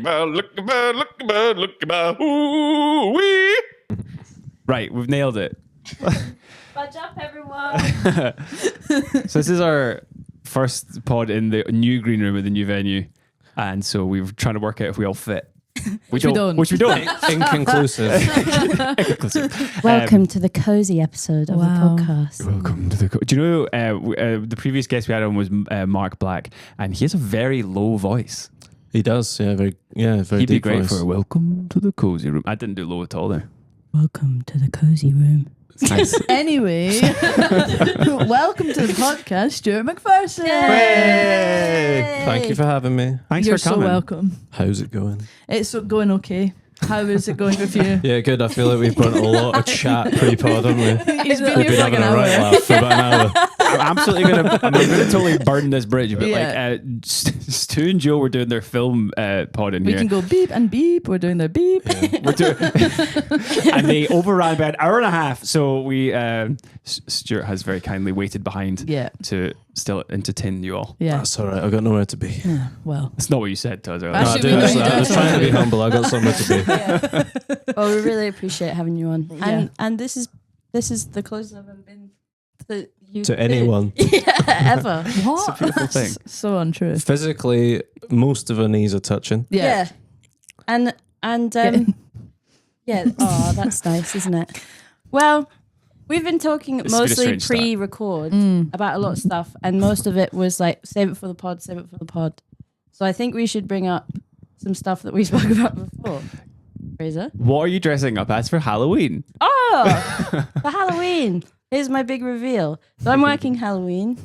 Well, look about, ooh-wee. Right, we've nailed it. Budge up, everyone. So this is our first pod in the new green room at the new venue. And so we were trying to work out if we all fit. Which we don't. Inconclusive. Welcome to the cozy episode of the podcast. Welcome to the... Do you know, the previous guest we had on was Mark Black, and he has a very low voice. He does, very He'd be deep great voice. for welcome to the cozy room. I didn't do low at all there. Welcome to the cozy room. Nice. Anyway, welcome to the podcast, Stuart McPherson. Yay! Thank you for having me. Thanks You're for coming. so welcome. How's it going? It's going okay. How is it going with you? Yeah, good. I feel like we've got a lot of chat pre-pod, haven't we? He's been We've here been for like having an a right hour. laugh for about an hour. I'm gonna totally burn this bridge, but Yeah. Stu and Joe were doing their film pod in We here. can go beep and beep. We're doing their beep. We're doing, and they overran by an hour and a half. So we, Stuart has very kindly waited behind Yeah. to still entertain you all. Yeah. That's all right. I've got nowhere to be. Yeah, well. That's not what you said to us earlier. No, I Actually, do we know actually. you I don't. was trying to be humble. I got somewhere to be. Well, we really appreciate having you on. Yeah. And this is the closest I've ever been to you. To anyone. Yeah, ever. What? It's a beautiful thing. So untrue. Physically, most of our knees are touching. Yeah. And yeah. Oh, that's nice, isn't it? Well, we've been talking This has been a mostly strange start. pre-record Mm. about a lot of stuff, and most of it was like save it for the pod. So I think we should bring up some stuff that we spoke about before. Fraser. What are you dressing up as for Halloween? Oh, for Halloween. Here's my big reveal. So I'm working Halloween,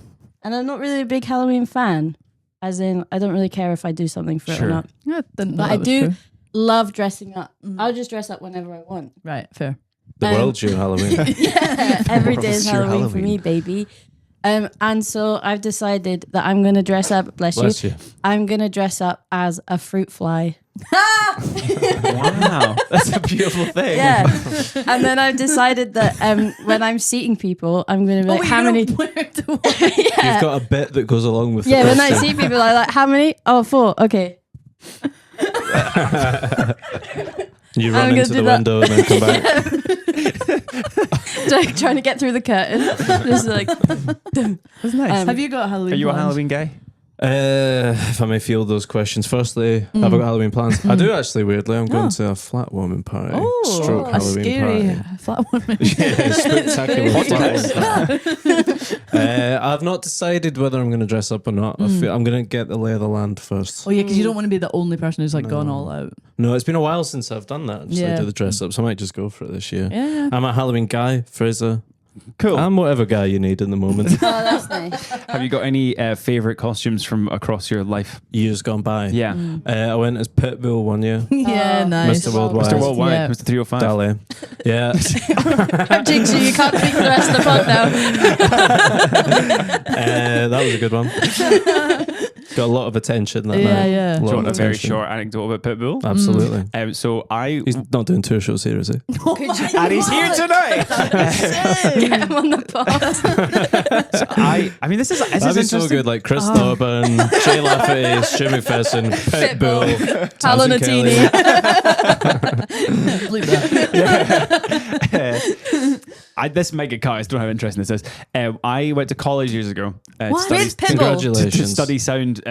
and I'm not really a big Halloween fan. As in, I don't really care if I do something for it Sure. or not. Yeah, didn't know But that I was do true. love dressing up. Mm. I'll just dress up whenever I want. Right, fair. The world's your Halloween. Yeah, every day is It's your Halloween for me, baby. And so I've decided that I'm going to dress up. Bless you. I'm going to dress up as a fruit fly. Wow, that's a beautiful thing. Yeah. And then I've decided that when I'm seating people, I'm going to be like, how many? Yeah. You've got a bit that goes along with Yeah, the when I costume. see people, I'm like, how many? Oh, 4. Okay. You I'm run gonna into do the that. window and then come back. Like, trying to get through the curtain. Just like, That's nice. Have you got Halloween Are you a plans? Halloween guy? If I may field those questions. Firstly, have I got Halloween plans? I do actually, weirdly. I'm going to a flat warming party. Oh, Stroke a Halloween scary party. flat woman. Yeah, spectacular What flat is warming party. I've not decided whether I'm going to dress up or not. I feel I'm going to get the lay of the land first. Oh yeah, because you don't want to be the only person who's like No. gone all out. No, it's been a while since I've done that. So I Yeah. do the dress up, so I might just go for it this year. Yeah. I'm a Halloween guy, Fraser. Cool. I'm whatever guy you need in the moment. oh, that's nice. Have you got any favorite costumes from across your life? Years gone by. Yeah. I went as Pitbull one year. Yeah, Oh. nice. Mr. Worldwide. Mr. Worldwide, Yeah. Mr. 305. Dali. Yeah. I've jinxed you. You can't speak for the rest of the pod now. That was a good one. Got a lot of attention that Yeah, night. yeah. Do you Lot want a of very attention. short anecdote about Pitbull? Absolutely. So I... He's not doing tour shows here, is he? And he's here tonight! Get him on the pod. I mean, this is That'd be interesting. so good, like Chris Thorburn, Jay Lafferty, Stu McPherson, Pitbull, Paolo Tamsin Kelly. Nutini. Look at that. This might get cut. I just don't know how interesting this is. I went to college years ago. What? To With study, Pitbull? Congratulations. to study sound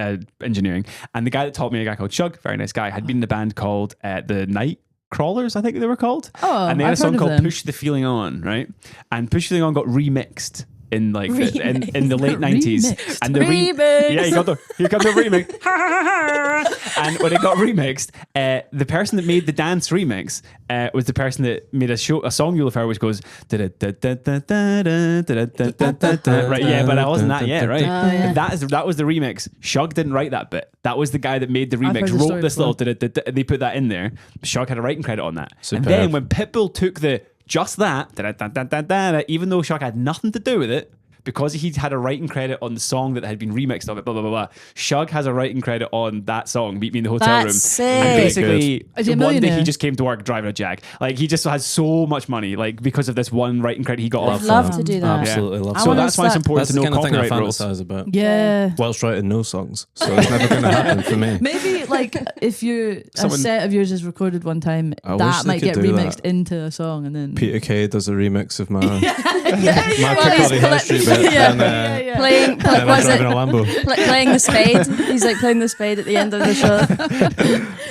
engineering. And the guy that taught me, a guy called Shug, very nice guy, had been in a band called the Night Crawlers, I think they were called. Oh, And they had I've a song heard of called them. Push the Feeling On, right? And Push the Feeling On got remixed in like in the late 90s. Remixed? And the Remix. yeah, you got the remix. And when it got remixed, the person that made the dance remix was the person that made a song you'll have heard which goes right, yeah, but I wasn't that yet, right? yeah. That was the remix. Shug didn't write that bit. That was the guy that made the I've remix, heard the wrote story this before. little they put that in there. Shug had a writing credit on that. Superb. And then when Pitbull took the just that, even though Shug had nothing to do with it, because he'd had a writing credit on the song that had been remixed of it, blah, blah, blah, blah. Shug has a writing credit on that song, Meet Me in the Hotel Room. That's sick. And basically, Is he a one day he millionaire? just came to work driving a Jag. Like, he just has so much money, like, because of this one writing credit he got I'd off. love to do that. Absolutely love I So wanna that's why it's start- important That's to the know kind of thing I copyright rules. fantasize about. Yeah. Whilst writing no songs, so it's never going to happen for me. Maybe like if a set of yours is recorded one time, I wish that they might could get do remixed that. into a song, and then Peter Kay does a remix of my yeah, my Well, he's Piccadilly High Street bit, yeah, and yeah. Playing, then I'm was it driving a Lambo. playing the spade? He's like playing the spade at the end of the show,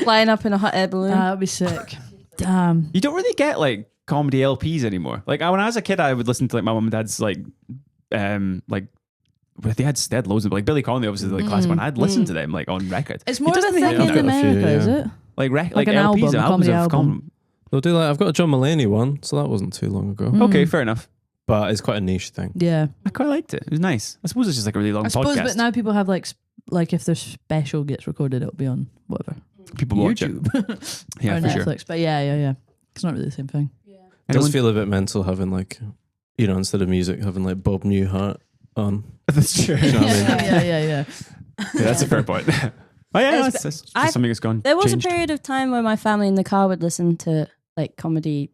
flying up in a hot air balloon. That'd be sick. Damn. You don't really get like comedy LPs anymore. Like when I was a kid, I would listen to like my mum and dad's like but they had loads of like Billy Connolly, obviously the classic one. I'd listen to them like on record. It's more of a doesn't thing really in have- I've got a few, America, is yeah. it? like an LPs, album, a comedy of album. They'll do like I've got a John Mulaney one, so that wasn't too long ago. Okay, fair enough. But it's quite a niche thing. Yeah. I quite liked it. It was nice. I suppose it's just like a really long I suppose, podcast. but now people have like if their special gets recorded, it'll be on whatever People watch YouTube it. Yeah, or for Netflix. sure. But yeah. It's not really the same thing. It Anyone- does feel a bit mental having like, you know, instead of music, having like Bob Newhart on. That's true. You know what I mean? yeah. Yeah, that's a fair point. Oh yeah, It's- that's just I- something that's gone. There was changed. a period of time where my family in the car would listen to like comedy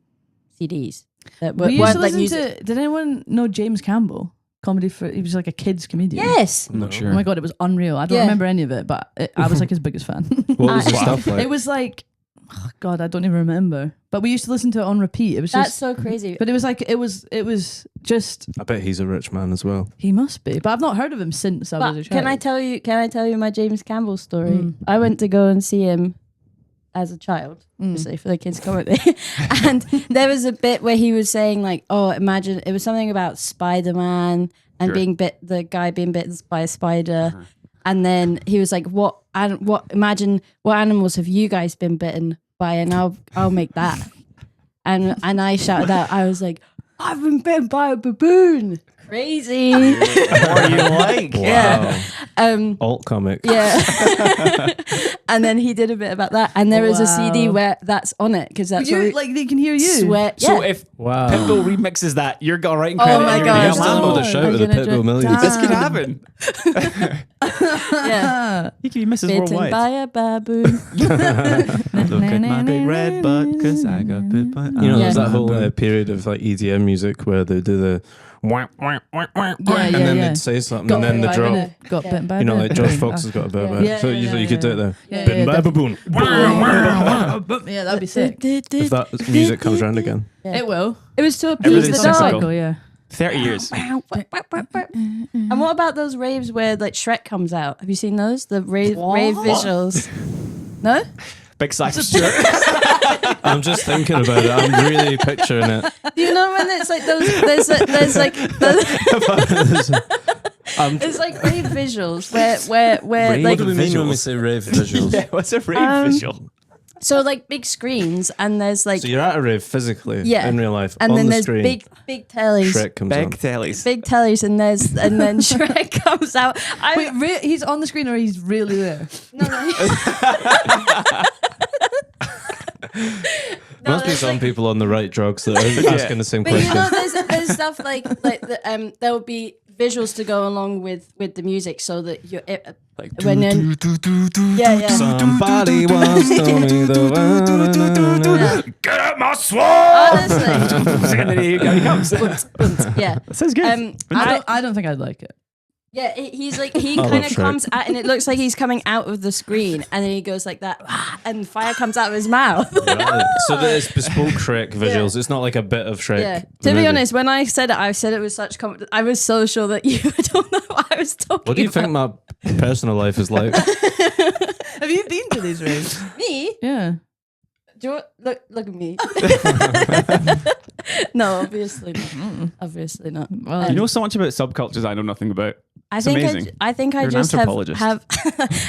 CDs that We used weren't to like listen music. to. Did anyone know James Campbell? He was like a kids comedian. Yes. I'm not No. sure. Oh my god, it was unreal. I don't Yeah. remember any of it, but I was like his biggest fan. What was the Wow. stuff like? It was like, oh god, I don't even remember. But we used to listen to it on repeat. It was That's just, so crazy. but it was like it was just I bet he's a rich man as well. he must be. But I've not heard of him since I was a But child. can I tell you my James Campbell story? Mm. I went to go and see him as a child, obviously for the kids comedy. And there was a bit where he was saying like, oh, imagine it was something about Spider-Man and Sure. being bit, the guy being bitten by a spider. And then he was like, imagine what animals have you guys been bitten by, and I'll make that. And I shouted out, I was like, I've been bitten by a baboon. Crazy. What are you like? Yeah. Alt comic. Yeah. And then he did a bit about that. And there is a CD Wow. where that's on it because that's what we like they can hear you. swear. So Yeah. if Wow. Pitbull remixes that, you're gonna write Oh credit. my and you're gonna God. get Lambo Lambo. to shout I'm with the gonna Pitbull drink Millions. This could down. happen. Yeah. He could be Mrs. Bitten Worldwide. by a baboon. Look at my big red butt, cause I got bit by. You know, Yeah. there's that whole period of like EDM music where they do the wah, wah, wah, wah, Yeah, and then yeah. they'd say something Got and then bitten the by drop. a- Got bitten by a You know, like George baboon. Fox has got a bit of Yeah. it. Yeah, So yeah, you could do it there. Yeah, Bitten by a baboon. Yeah, that'd be sick. If that music comes round again. It will. It was to appease Everything's the dog. cyclical. Yeah. 30 years. And what about those raves where like Shrek comes out? Have you seen those? The rave visuals. No? Big sack of Stuart. I'm just thinking about it. I'm really picturing it. Do you know when it's like those? There's like it's like rave visuals where Rave like What do we mean when we visuals. say rave visuals? Yeah, what's a rave visual? so like big screens and there's like So you're at a rave physically Yeah. in real life and on then the there's screen. big tellies. Shrek comes Big on. tellies. Big tellies and then Shrek comes out. Wait, he's on the screen or he's really there? No. Must be there's some like- people on the right drugs that are asking the same But you question. know, there's stuff like there will be visuals to go along with the music, so that you're Like, when in yeah. Somebody once told me the get out my swamp! Honestly, And then he comes. yeah. That sounds good. I don't think I'd like it. Yeah, he's like he love kind of Shrek. comes out, and it looks like he's coming out of the screen, and then he goes like that, and fire comes out of his mouth. Right. So that it's bespoke Shrek visuals. It's not like a bit of Shrek. Yeah. the To be movie. honest, when I said it with such confidence. I was so sure that you don't know what I was talking What do you about. think my personal life is like? Have you been to these raves? Me? Yeah. Do you look at me? No, obviously not. Obviously not. Well, You know so much about subcultures I know nothing about. I It's think amazing. I think I You're an just anthropologist. have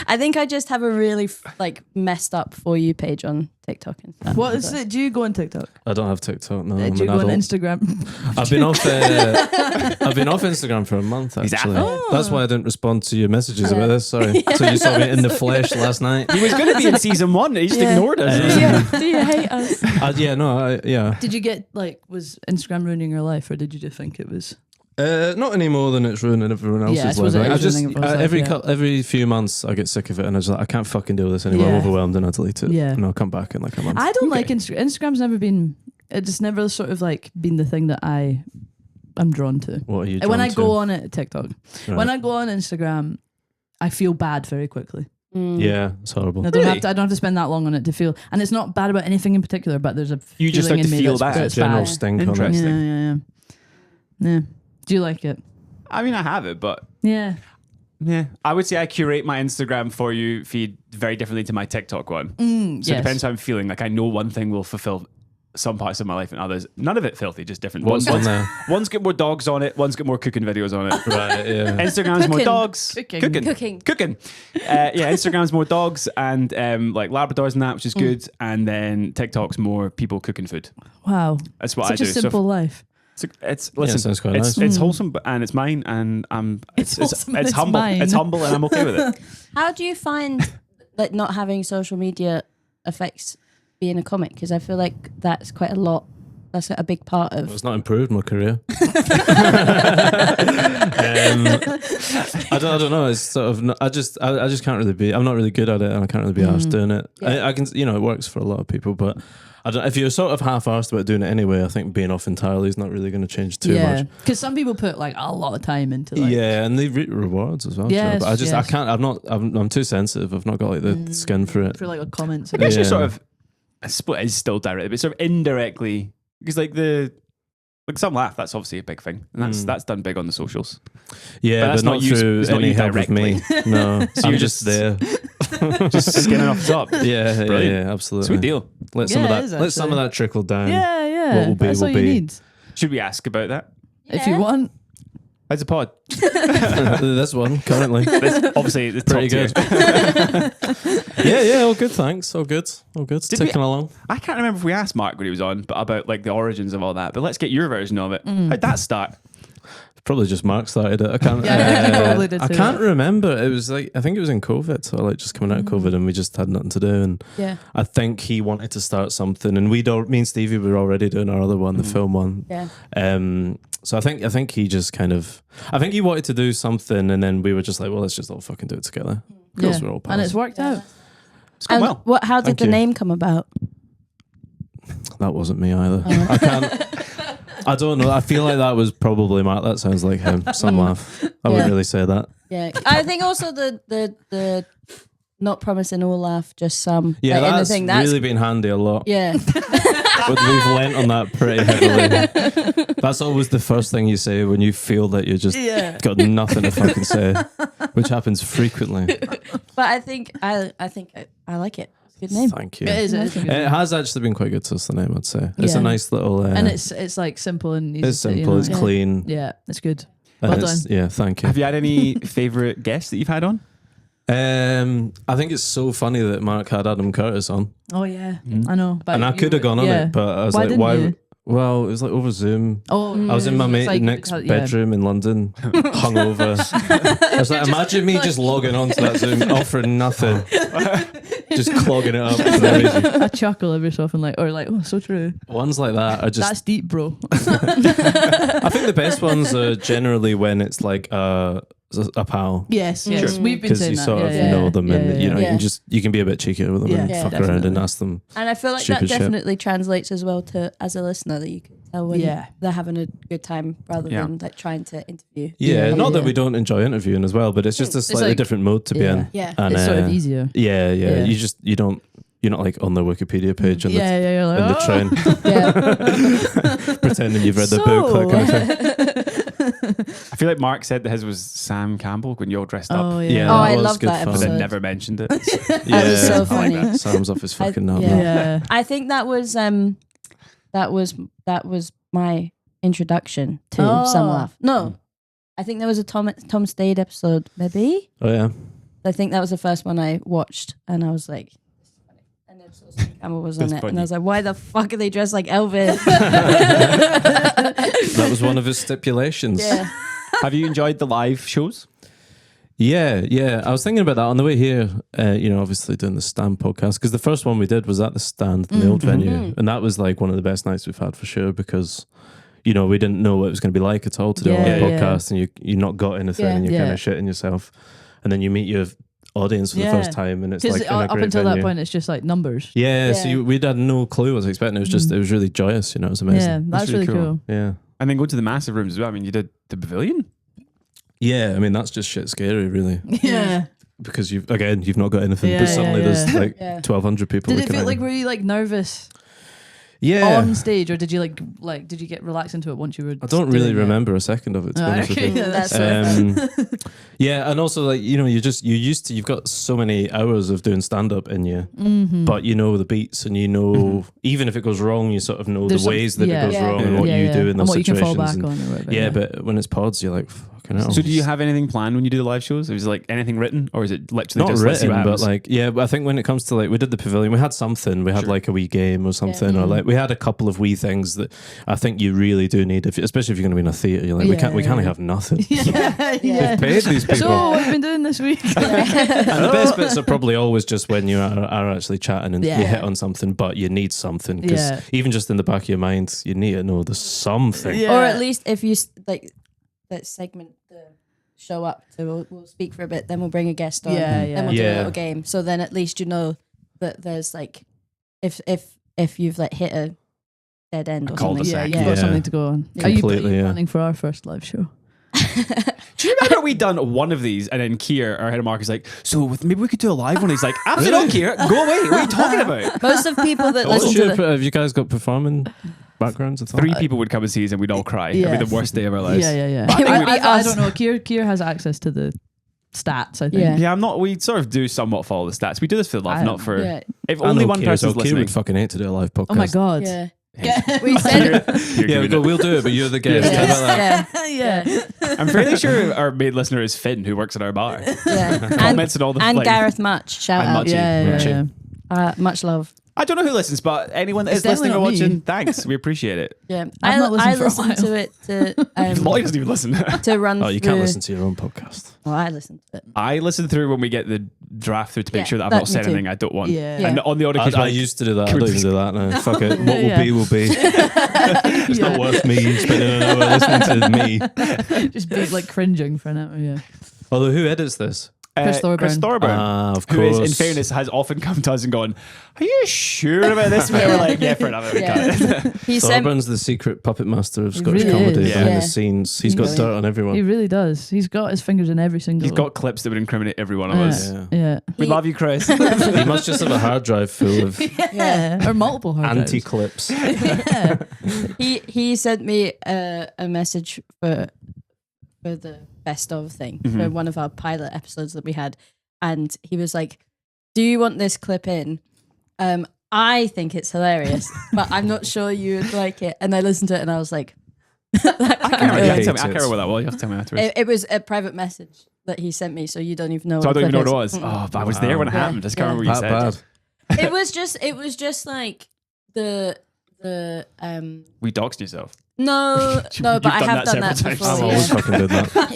I think I just have a really like messed up For You page on TikTok and stuff. what is it? Do you go on TikTok? I don't have TikTok. No, Do I'm you an go on adult. Instagram? I've been off. I've been off Instagram for a month He's actually. out. That's why I didn't respond to your messages about this. Sorry. So you saw me in the flesh last night. He was going to be in season 1. He just Yeah. ignored us. Do you hate us? Yeah, no, yeah. Did you get was Instagram ruining your life, or did you just think it was? Not any more than it's ruining everyone else's Yeah, I suppose life. it I is just ruining everyone's life, every few months I get sick of it, and I just like I can't fucking do this anymore. I'm Yeah. overwhelmed, and I delete it. Yeah. And I'll come back in like a month. I don't like Instagram. Instagram's never been. It's never sort of like been the thing that I'm drawn to. What are you? And when drawn I to? go on it, TikTok. Right. When I go on Instagram, I feel bad very quickly. Yeah, it's horrible. I don't, Really? have to, I don't have to spend that long on it to feel. And it's not bad about anything in particular, but there's a You just feeling like to in me feel that's, bad. that's General bad. stink on it. Interesting. Yeah. Do you like it? I mean, I have it, but Yeah. yeah, I would say I curate my Instagram for you feed very differently to my TikTok one. So Yes. it depends how I'm feeling. Like I know one thing will fulfill some parts of my life and others. None of it filthy, just different. What's on there? One's got more dogs on it. One's got more cooking videos on it. Right. Yeah. Instagram's more Cooking. dogs. Cooking. Yeah, Instagram's more dogs and like Labradors and that, which is good. And then TikTok's more people cooking food. Wow. That's what Such I a do. simple life. It's listen, sounds quite it's, nice. it's wholesome and it's mine and It's wholesome and it's it's humble. mine. It's humble and I'm okay with it. How do you find that not having social media affects being a comic? Because I feel like that's quite a lot. That's a big part of. It's not improved my career. I don't know. It's sort of. I just can't really be. I'm not really good at it, and I can't really be arsed doing it. Yeah. I can. It works for a lot of people, but I don't. If you're sort of half-arsed about doing it anyway, I think being off entirely is not really going to change too much. Because some people put like a lot of time into like. Yeah, and they reap rewards as well. Yes, But I just I yes. can't. I'm too sensitive. I've not got like the skin for it. For like comments. I guess you're Yeah. sort of I suppose it is still directly, but sort of indirectly because like some laugh, that's obviously a big thing. And that's done big on the socials. Yeah, that's but not not you- through it's not any you help with me. No, So I'm you're just just- there. Just skimming off the top. Yeah, Brilliant. yeah, absolutely. Sweet deal. Let some Yeah, of it is, that. Let some of actually. that trickle down. Yeah, yeah. What will be, That's will all you be. need. Should we ask about that? If you want. How's the pod? This one currently. Obviously, the Pretty top good. tier. Yeah, all good. Thanks. All good. All good. Did we- Ticking along. I can't remember if we asked Mark when he was on, but about like the origins of all that. But let's get your version of it. How'd that start? Probably just Mark started it. I can't. Yeah, he probably did I too. can't remember. It was like I think it was in COVID, so like just coming out of COVID, and we just had nothing to do. And Yeah. I think he wanted to start something, and me and Stevie were already doing our other one, the film one. Yeah. So I think he just kind of, I think he wanted to do something, and then we were just like, well, let's just all fucking do it together. Because we're all pals. And it's worked out. It's gone And well. how did Thank the you. name come about? That wasn't me either. I can't. I don't know. I feel like that was probably Mark. That sounds like him. Some laugh. I wouldn't really say that. Yeah. I think also the not promising all laugh, just some. Yeah, like, in the that's thing, really been handy a lot. Yeah. But we've lent on that pretty heavily. That's always the first thing you say when you feel that you're just got nothing to fucking say, which happens frequently. But I think I like it. Good name. Thank you. It is. It is a good It name. has actually been quite good to us, the name, I'd say. It's Yeah. a nice little... And it's like simple and easy. it's simple, it's yeah. clean. Yeah, it's good. and Well it's- done. Yeah, thank you. Have you had any favourite guests that you've had on? I think it's so funny that Mark had Adam Curtis on. Oh yeah, I know. But And I you could have were- gone on yeah. it, but I was Why like, didn't why? you? Well, it was like over Zoom. Oh, I was in my it's mate like- next yeah. bedroom in London, hungover. I was like, imagine me just logging onto that Zoom, offering nothing, just clogging it up. For no reason. I chuckle every so often, oh, so true. Ones like that are just. That's deep, bro. I think the best ones are generally when it's like a pal. yes, yes, Sure. we've been Because saying you that. sort of yeah, know them, and you know Yeah. you can be a bit cheeky with them Yeah. and Yeah, fuck around and definitely. ask them. And I feel like Stupid that shit. definitely translates as well to as a listener that you can tell when Yeah. they're having a good time rather Yeah. than like trying to interview. Yeah, Yeah, not that yeah. we don't enjoy interviewing as well, but it's just a slightly like- different mode to be yeah. in. Yeah. And, It's sort of easier. Yeah, Yeah. You're not like on their Wikipedia page and Yeah, yeah, you're like, in the train Yeah. pretending you've read the book, that kind of thing. I feel like Mark said that his was Sam Campbell when you're all dressed Oh up, yeah. Yeah, Oh, that I was loved good that fun. but then episode. never mentioned it. That was so I like funny. that. Sam's off his fucking nut. yeah. Yeah. I think that was my introduction to Oh. Some Laugh. No. I think there was a Tom Stade episode, maybe. Oh yeah. I think that was the first one I watched, and I was like, "This is funny." And then so Sam Campbell was on That's it, funny. and I was like, "Why the fuck are they dressed like Elvis?" That was one of his stipulations. yeah, Have you enjoyed the live shows? Yeah, yeah. I was thinking about that on the way here. Obviously doing the Stand podcast because the first one we did was at the Stand in the old venue, and that was like one of the best nights we've had for sure because you know, we didn't know what it was going to be like at all to do a live Yeah, yeah. podcast, and you not got anything, Yeah. and you're kind Yeah. of shitting yourself, and then you meet your audience for the Yeah. first time, and it's Because like in a up great until venue. that point, it's just like numbers. Yeah, so Yeah. we'd had no clue what I was expecting. It was just, it was really joyous, you know, it was amazing. Yeah, that's really cool. Yeah. And then go to the massive rooms as well. I mean, you did the pavilion. Yeah, I mean, that's just shit scary, really. Yeah. Because you've not got anything, Yeah, but suddenly yeah, yeah. there's like Yeah. 1,200 people. Did it looking feel at like, you. were you like nervous Yeah. on stage, or did you like did you get relaxed into it once you were? I don't really remember a second of it, to be honest with you. That's Yeah, and also like, you know, you've got so many hours of doing stand up in you, Mm-hmm. but you know the beats, and you know even if it goes wrong, you sort of know There's the ways that yeah. it goes Yeah. wrong and what you do in and those what you can situations. fall back and- on or whatever. yeah, but when it's pods, you're like, fucking hell. So do you have anything planned when you do the live shows? Is it like anything written, or is it literally Not just let's see written, what but happens? like, yeah, but I think when it comes to like, we did the pavilion, we had something, we had Sure. like a wee game or something, or like, we had a couple of wee things that I think you really do need, especially if you're going to be in a theatre, you're like, we can't have nothing. yeah, Yeah. They've paid these people. So what have you been doing this week? And the best bits are probably always just when you are actually chatting and Yeah. you hit on something, but you need something, because Yeah. even just in the back of your mind, you need to know there's something. Yeah. Or at least if you like that segment the show up, so we'll speak for a bit, then we'll bring a guest on, Yeah, yeah. then we'll do a Yeah. little game. So then at least you know that there's like if you've like hit a dead end or something. cul-de-sac. Yeah, you've got Yeah. something to go on. Completely, Are you yeah. planning for our first live show? Do you remember we done one of these, and then Kier, our head of marketing, is like, so maybe we could do a live one. He's like, absolutely not, Kier, go away. What are you talking about? Most of people that What's listen your, to the have you guys got performing backgrounds at all? 3 people would come and see us, and we'd all cry. It'd Yeah. be the worst day of our lives. Yeah. It would be I us. don't know. Kier has access to the stats, I think. Yeah. Yeah, I'm not. We sort of do somewhat follow the stats. We do this for the love, I not don't- for. yeah. If I only know one Kier's person's Kier listening. would fucking hate to do a live podcast. Oh my god. yeah. Hey, We said Kier, Yeah, we go, we'll do it, but you're the guest. How about that? yeah, yeah. I'm fairly sure our main listener is Finn, who works at our bar. yeah. And, Comments and all the and like, Gareth Much, shout And out. Muchie. Yeah. Muchie. Much love. I don't know who listens, but anyone that It's is listening or definitely not me. watching, thanks. We appreciate it. Yeah, I've not listened I for a listened while. to it to Molly doesn't even listen. to run. Oh, you through, can't listen to your own podcast. Oh, I listened to it. I listen through when we get the draft through to make Yeah, sure that I've that not said me too. anything I don't want. Yeah. And on the odd occasion, I like, used to do that. I Can we don't even just- do that now. Fuck it. What Yeah. will be, will be. It's not worth me spending an hour listening to me. Just be like cringing for an hour. Yeah. Although, who edits this? Chris Chris Thorburn. Thorburn. Of Who course. is, in fairness, has often come to us and gone, "Are you sure about this?" And we're like, "Yeah, for another week." Yeah. He sent. Thorburns the secret puppet master of He Scottish really comedy is. behind Yeah. the scenes. He's got He's dirt on everyone. He really does. He's got his fingers in every single. He's got clips that would incriminate every one of Yeah. us. Yeah. Yeah. We He- love you, Chris. He must just have a hard drive full of Yeah. Or multiple hard drives. anti-clips. Yeah. He sent me a message for the best of thing for Mhm. one of our pilot episodes that we had, and he was like, "Do you want this clip in? I think it's hilarious, but I'm not sure you would like it." And I listened to it, and I was like, I can't remember. You have to tell me- I Hates can't it. remember what that was. You have to tell me afterwards. It was a private message that he sent me, so you don't even know. So I don't even know what it clip was. is. Oh, but I was there when it Yeah. happened. I just can't remember what you That said. bad. It was just like the We doxed yourself. no, You've but I done have that done that several before. times. I'm yeah. always fucking did that.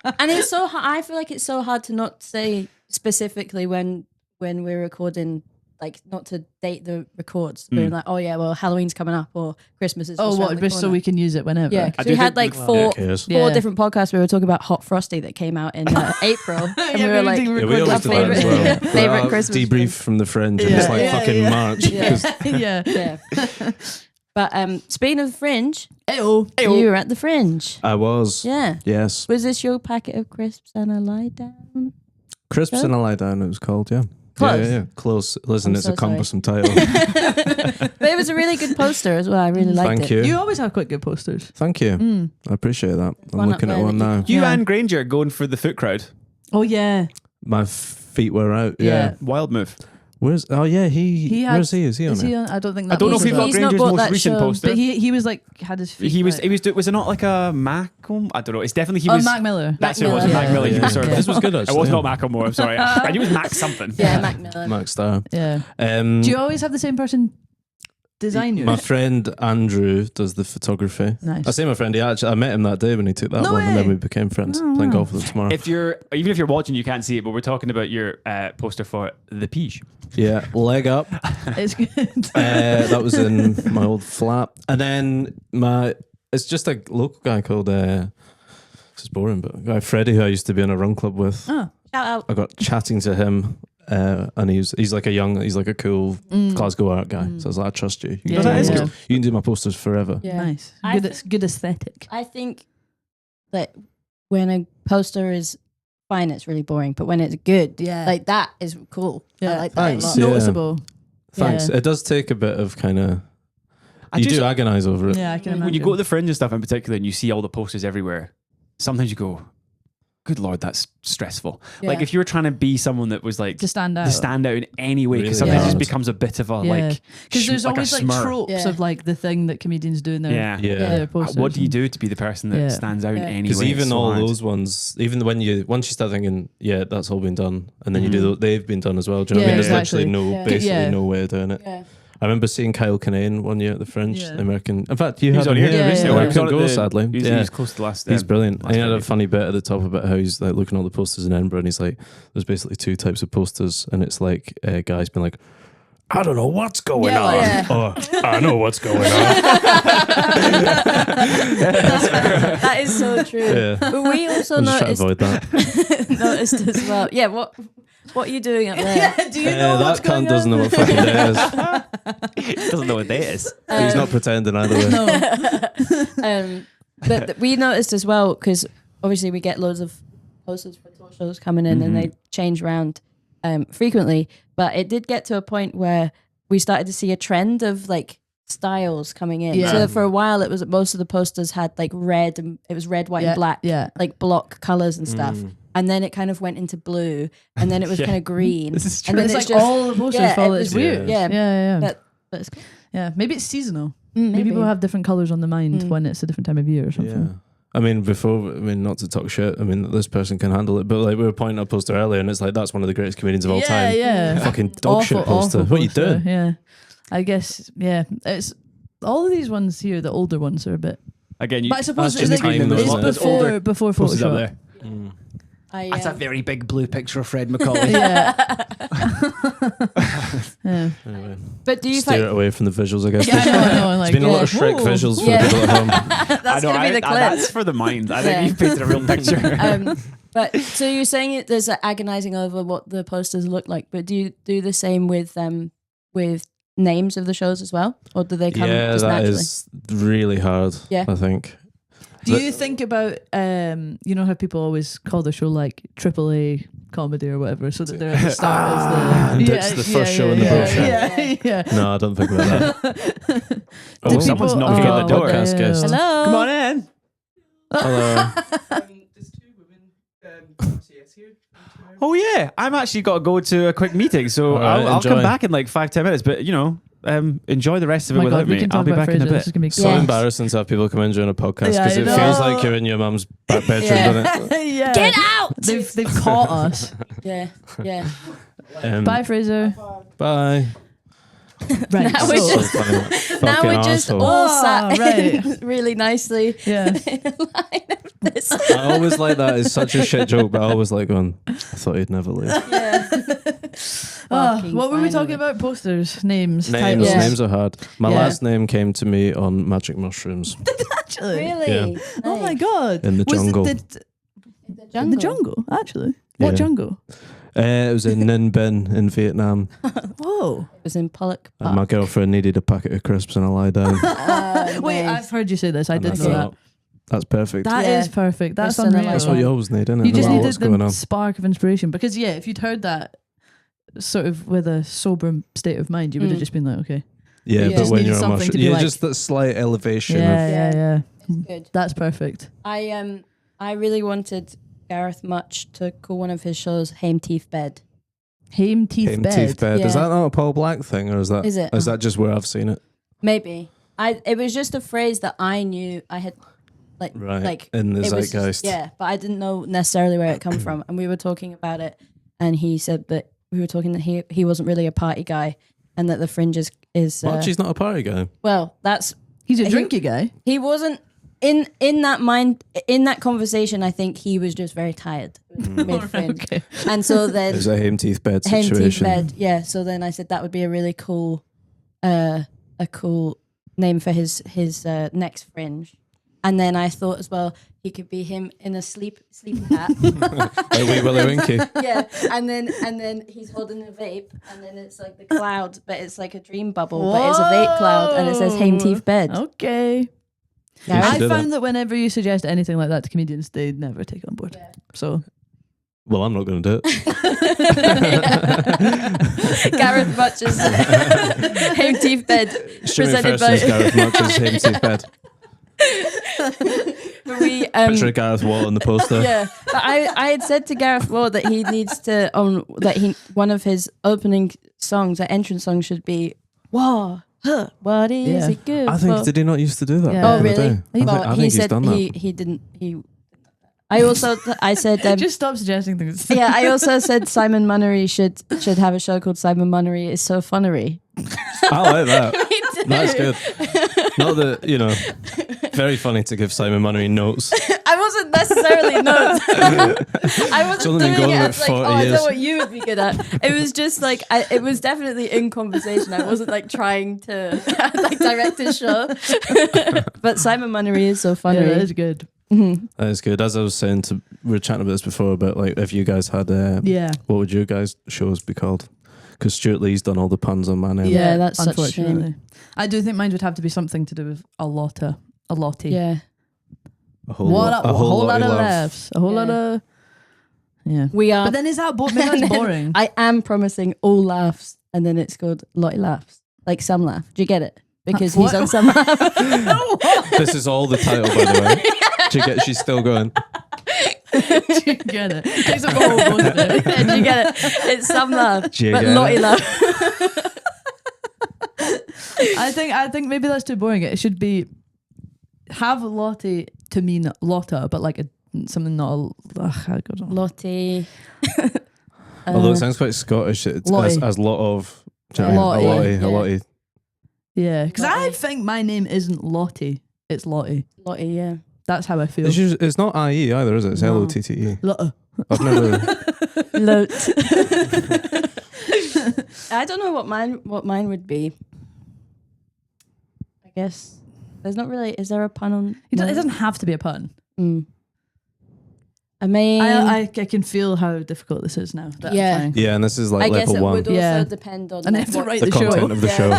Yeah, and it's so I feel like it's so hard to not say specifically when we're recording, like not to date the records. We're like, oh yeah, well Halloween's coming up or Christmas is. Oh, just around what? the Just so corner. we can use it whenever. Yeah, I because do we had think- like well, Yeah, four who cares? four Yeah. different podcasts. We were talking about Hot Frosty that came out in April, and we were like, Yeah, we record always that do that as well. favorite- favorite Well, Christmas debrief film. from the fringe, and Yeah. it's like Yeah, fucking yeah. March. Yeah. 'cause yeah. yeah. But speaking of Fringe, Ew. you were at the Fringe. I was. Yeah. Yes. Was this your packet of crisps and a lie down? Crisps Good. and a lie down, it was called, yeah. Close. Yeah. Close. Listen, I'm it's so a cumbersome title. But it was a really good poster as well. I really liked Thank it. you. You always have quite good posters. Thank you. Mm. I appreciate that. I'm One up looking at there one that now. You Yeah. and Granger going for the foot crowd. Oh yeah. My feet were out. Yeah. Yeah. Wild move. Where's? Oh yeah, He had- where's he? Is he on Is he it? on? I don't think. I That don't know was if we've on got He's that. not Granger's bought most that recent show. poster. But he was like had his feet. He was like- was it not like a Macomb? I don't know. It's definitely he Oh, was. Mac Miller. That's Mac who it was. Miller. Mac Miller. He Yeah. was sort of. This was good It actually. was yeah. not Macklemore. I'm sorry. I knew it was Mac something. Yeah, Mac Miller. Max Star. Yeah. Um, Do you always have the same person design yours? my friend Andrew does the photography. Nice. I say my friend. I met him that day when he took that No one, and then way. we became friends. Oh, Playing wow. golf with him tomorrow. Even if you're watching, you can't see it, but we're talking about your poster for the Peach. Yeah, leg up. It's good. That was in my old flat, and then my it's just a local guy called. This is boring, but a guy Freddie who I used to be in a run club with. Oh. Shout out. I got chatting to him, and he's like a cool Glasgow art guy. So I was like, I trust you. You, Yeah, can, do yeah. you can do my posters forever. Yeah. Nice. I Good aesthetic. I think that when a poster is fine, it's really boring. But when it's good, Yeah. like that is cool. Yeah. I like that Thanks. a lot. It's Yeah. noticeable. Thanks. Yeah. It does take a bit of kind of. I You do do agonize over it. Yeah, I can imagine. when you go to the Fringe and stuff in particular, and you see all the posters everywhere, sometimes you go, "Good Lord, that's stressful." Yeah. Like if you were trying to be someone that was like to stand out. to stand out in any way, because Really sometimes it just hard. becomes a bit of a Yeah. like Because there's like a always like smirk. tropes Yeah. of like the thing that comedians do in their, Yeah. Yeah. their posters. What do you do to be the person that Yeah. stands out in Yeah. any way? Because even It's so all hard. those ones, even when once you start thinking, yeah, that's all been done, and then you do they've been done as well. Do you know what I Yeah, mean? There's exactly. literally Yeah. basically Yeah. no way of doing it. Yeah. I remember seeing Kyle Kinane one year at the Fringe, Yeah. American. In fact, you He had was him on here here Yeah, recently. yeah. I He was on couldn't at go, the- sadly. He Yeah. was close to the last. He's brilliant. last And he had a Friday. funny bit at the top about how he's like looking at all the posters in Edinburgh, and he's like, "There's basically two types of posters, and it's like guys being like, I don't know what's going Yeah, on, yeah. or I know what's going on." That is so true. Yeah. But we also I'm just trying to noticed avoid that. noticed as well. Yeah, what are you doing up there? Do you know what's that cunt going doesn't know on? what fucking day is. He doesn't know what day it is. He's not pretending either way. No. But we noticed as well, because obviously we get loads of posters for tour shows coming in and they change around frequently. But it did get to a point where we started to see a trend of like styles coming in. Yeah. So for a while, it was most of the posters had like red, and it was red, white, and black, Yeah. like block colors and stuff. And then it kind of went into blue, and then it was Yeah. kind of green. This is And true. then It's like all the posters yeah, follow. it It's was- weird. Yeah, Yeah. But it's, Yeah. Maybe it's seasonal. maybe. Maybe people have different colours on the mind Mm. when it's a different time of year or something. Yeah. I mean, not to talk shit. I mean, this person can handle it, but like we were pointing at a poster earlier, and it's like that's one of the greatest comedians of all time. Yeah. Fucking dog shit poster. awful What are you poster, doing? Yeah. I guess, yeah. It's all of these ones here, the older ones are a bit. Again, you, But I suppose that's it's, just time, though, it's isn't it? before posters up Photoshop. there. That's a very big blue picture of Fred McCauley. Yeah. Yeah. Anyway, But do you steer find it away from the visuals, I guess. Yeah, I know. Like, It's been a lot yeah. of Shrek Whoa. visuals for Yeah. the people at home. that's going to be the clip? That's for the mind. I Yeah. think you've painted a real picture. But so you're saying there's agonizing over what the posters look like, but do you do the same with names of the shows as well, or do they come Yeah, just that naturally? is really hard. Yeah. I think. Do you think about, you know how people always call the show like AAA comedy or whatever, so that they're at the start as the... That's the first show in the bullshit. Yeah. No, I don't think about that. Do someone's people- knocking at the door. Podcast guest. Hello. Come on in. Hello. Oh yeah, I'm actually got to go to a quick meeting, so All right, I'll come enjoy. back in like 5-10 minutes. But enjoy the rest of it Oh my without God, we me. can I'll talk be about back in a Fraser. This bit. is gonna be So Yeah. embarrassing to have people come and join a podcast Yeah, because I it know. feels like you're in your mum's back bedroom, Yeah. doesn't it? yeah. Get out! They've caught us. Yeah, yeah. Bye, Fraser. Bye. Right. Now we're so- just- Fucking Now we're just arsehole. all Oh, sat right. really nicely yeah. in a line of this. I always like that. It's such a shit joke, but I always like going, I thought he'd never leave. Yeah. Fucking What were we finally. talking about? Posters, names, Names, titles. Yeah. names are hard. My Yeah. last name came to me on magic mushrooms Actually. Really? Oh my Nice. God. in the Was jungle. In the jungle, actually. What Yeah. jungle? It was in Ninh Binh in Vietnam. Whoa. It was in Pollock And my Park. girlfriend needed a packet of crisps and I lied down. Wait, Nice. I've heard you say this. I And I didn't know that. thought, that's perfect. That Yeah. is perfect. That's Just unreal. That's what you always need, isn't it? You just No matter needed what's going the on. spark of inspiration. Because, yeah, if you'd heard that sort of with a sober state of mind, you would have just been like, okay. Yeah, You but just when needed you're on something mushroom, to be yeah, like- just that slight elevation of Yeah. Good. That's perfect. I really wanted Gareth Much to call one of his shows Hame Teeth Bed. Hame teeth Hame bed. teeth bed. Is Yeah. that not a Paul Black thing, or is that? Is it? Is that just where I've seen it? Maybe. It was just a phrase that I knew I had Right. like In the it was zeitgeist. yeah, but I didn't know necessarily where it come from. And we were talking about it, and he said that we were talking that he wasn't really a party guy, and that the Fringe is But she's not a party guy. well, that's He's a He- drinky guy. he wasn't in that conversation. I think he was just very tired mid Fringe, Okay. and so then There's a Hame teeth bed Hame Teeth situation. Bed, yeah. So then I said that would be a really cool, a cool name for his next Fringe. And then I thought as well, he could be him in a sleeping hat. Like Wee Willie Winky. Yeah, and then he's holding a vape, and then it's like the cloud, but it's like a dream bubble, but it's a vape cloud, and it says Haim Teeth Bed. Okay. Yeah, I found that whenever you suggest anything like that to comedians, they never take it on board. Yeah. So. Well, I'm not going to do it. Gareth Butcher's Haim Teeth Bed. Stuart Presented by McPherson's Gareth Butcher's Haim Teeth Bed. Picture of Gareth Waugh on the poster. Yeah, but I had said to Gareth Waugh that he needs to one of his opening songs, the entrance song, should be Waugh. What is it good? I think did he not used to do that? Yeah. back Oh in the really? day? I think he he's said done that. he didn't. I said Just stop suggesting things. yeah. I also said Simon Munnery should have a show called Simon Munnery is so funnery. I like that. That's good. Not that, very funny to give Simon Munnery notes. I wasn't necessarily notes. I wasn't only been doing going it about as like, 40 I years. know what you would be good at. It was just like, it was definitely in conversation. I wasn't like trying to like direct a show. But Simon Munnery is so funny. Yeah, that is good. That is good. As I was saying, we were chatting about this before, about like if you guys had, what would your guys' shows be called? Because Stuart Lee's done all the puns on my name. Yeah, that's such a unfortunately. shame. I do think mine would have to be something to do with a lottie. Yeah. A whole lot of lot of love. laughs. A whole lot of... Yeah. We are. But then is that maybe that's boring? I am promising all laughs, and then it's called Lottie Laughs. Like Some Laugh. Do you get it? Because he's on Some Laugh. This is all the title, by the way. Do you get? She's still going. Do you get it? Takes up a whole bunch of it. Do you get it? It's Some Laugh, Do you but get Lottie it? Laugh. I think maybe that's too boring. It should be have Lottie to mean Lotta, but like something not I don't know. Lottie. Although it sounds quite Scottish, it's Lottie. as lot of. Do you Yeah. know what I mean? Lottie, A lottie. Yeah, because I Lottie. think my name isn't Lottie. It's Lottie. Lottie, yeah. That's how I feel. It's not IE either, is it? It's No. LOTTE. Lotta. I've never. Lot. I don't know what mine would be. I guess there's not really. Is there a pun on? It doesn't have to be a pun. I mean, I can feel how difficult this is now. That Yeah. I'm trying. Yeah, and this is like I guess level it one. would also Yeah. depend on And I have to what- write The the show. content of the show.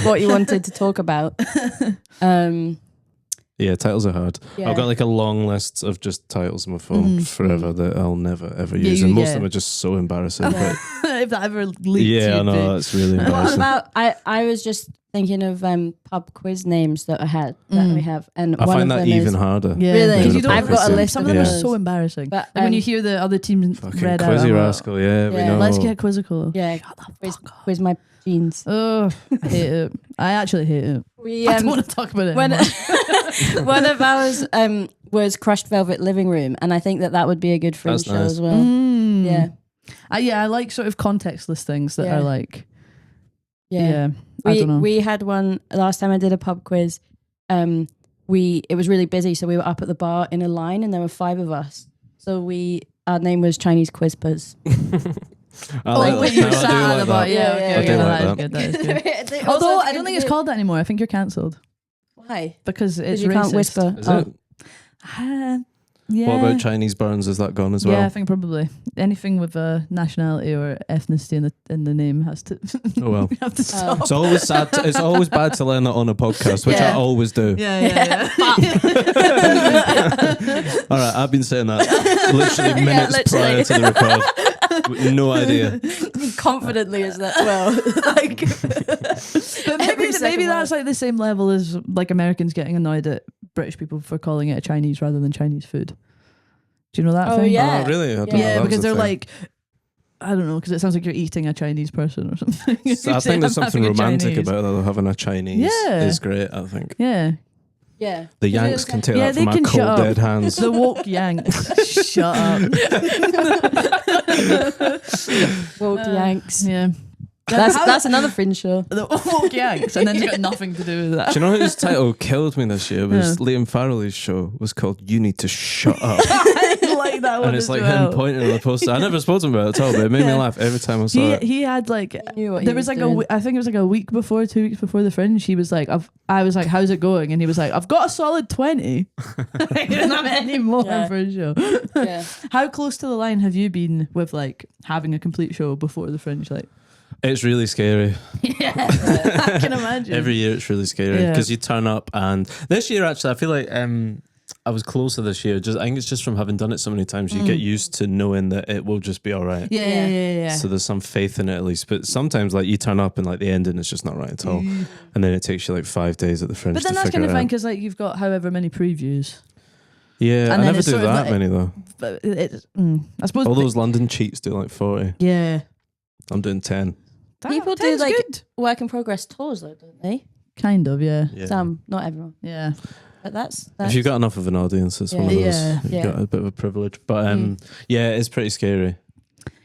What you wanted to talk about. Yeah, titles are hard. Yeah. I've got like a long list of just titles on my phone forever that I'll never ever use, you- and most yeah. of them are just so embarrassing. But If that ever leaks, yeah, I you'd know be- that's really What embarrassing. about I was just thinking of pub quiz names that we have, and I one find of that them even is, harder. Yeah, Really? because you don't. I've got a list Some of of them are those. so embarrassing. But, Like when you hear the other team Fucking read out, Quizzy I'm like, Rascal, yeah, we Yeah. know. let's get quizzical. yeah, quiz my jeans. Oh, I hate it. I actually hate it. We I don't want to talk about it when anymore. one of ours was Crushed Velvet Living Room, and I think that would be a good fringe That's show nice. as well. Yeah, I like sort of contextless things that Yeah. are like, yeah. I don't know. We had one last time I did a pub quiz. It was really busy, so we were up at the bar in a line, and there were 5 of us. So our name was Chinese Quispers. when you No, I do sat at like the bar, that. yeah, okay, Yeah, I okay, do no, like that is that. good. That is good. They Although also I don't think it's called that anymore. I think you're cancelled Why? because it's You racist. can't whisper. Is Oh. it? Yeah. What about Chinese burns? Is that gone as well? Yeah, I think probably anything with a nationality or ethnicity in the name has to. Oh well. we have to stop. It's always sad. It's always bad to learn that on a podcast, which I Yeah. always do. Yeah. All right, I've been saying that literally Yeah, minutes literally. prior to the record. With no idea. Confidently as that well. Like, But Every second maybe word. that's like the same level as like Americans getting annoyed at British people for calling it a Chinese rather than Chinese food. Do you know that Oh, thing? yeah. Oh, really? I didn't know Yeah, that was because a they're thing. like, I don't know, because it sounds like you're eating a Chinese person or something. So I think there's something romantic about that. Having a Chinese Yeah. is great, I think. Yeah. yeah. The Yanks can take Yeah, that they from our can shut cold, up. dead hands. The woke Yanks. Shut up. Woke Yanks. Yeah. That's another fringe show. The woke Yanks, and then it's got nothing to do with that. Do you know whose title killed me this year? Was Yeah. Liam Farrelly's show was called "You Need to Shut Up." I like that one. And it's as like well. him pointing at the poster. I never spoke to him about it at all, but it made me laugh every time I saw it. He had like knew what he there was was like doing. I think it was like a week before, 2 weeks before the Fringe. He was like, I was like, how's it going? And he was like, I've got a solid 20. He didn't have any more Yeah. for a show. Yeah. How close to the line have you been with like having a complete show before the Fringe? Like, It's really scary. I can imagine. Every year it's really scary Yeah. because you turn up, and this year actually I feel like I was closer this year. I think it's just from having done it so many times. You get used to knowing that it will just be all right. yeah. So there's some faith in it at least. But sometimes like you turn up and like the ending is just not right at all, and then it takes you like 5 days at the Fringe. But then to that's figure kind of it fine out. because like you've got however many previews. Yeah, and I then never it's do sort of that like- many though. But I suppose All those London cheats do like 40. yeah. I'm doing 10. People do Ten's like good. work in progress tours, though, don't they? Kind of, yeah. Yeah. Some, not everyone. Yeah. But that's If you've got enough of an audience, it's one of those. Yeah. You've Yeah. got a bit of a privilege. But yeah, it's pretty scary.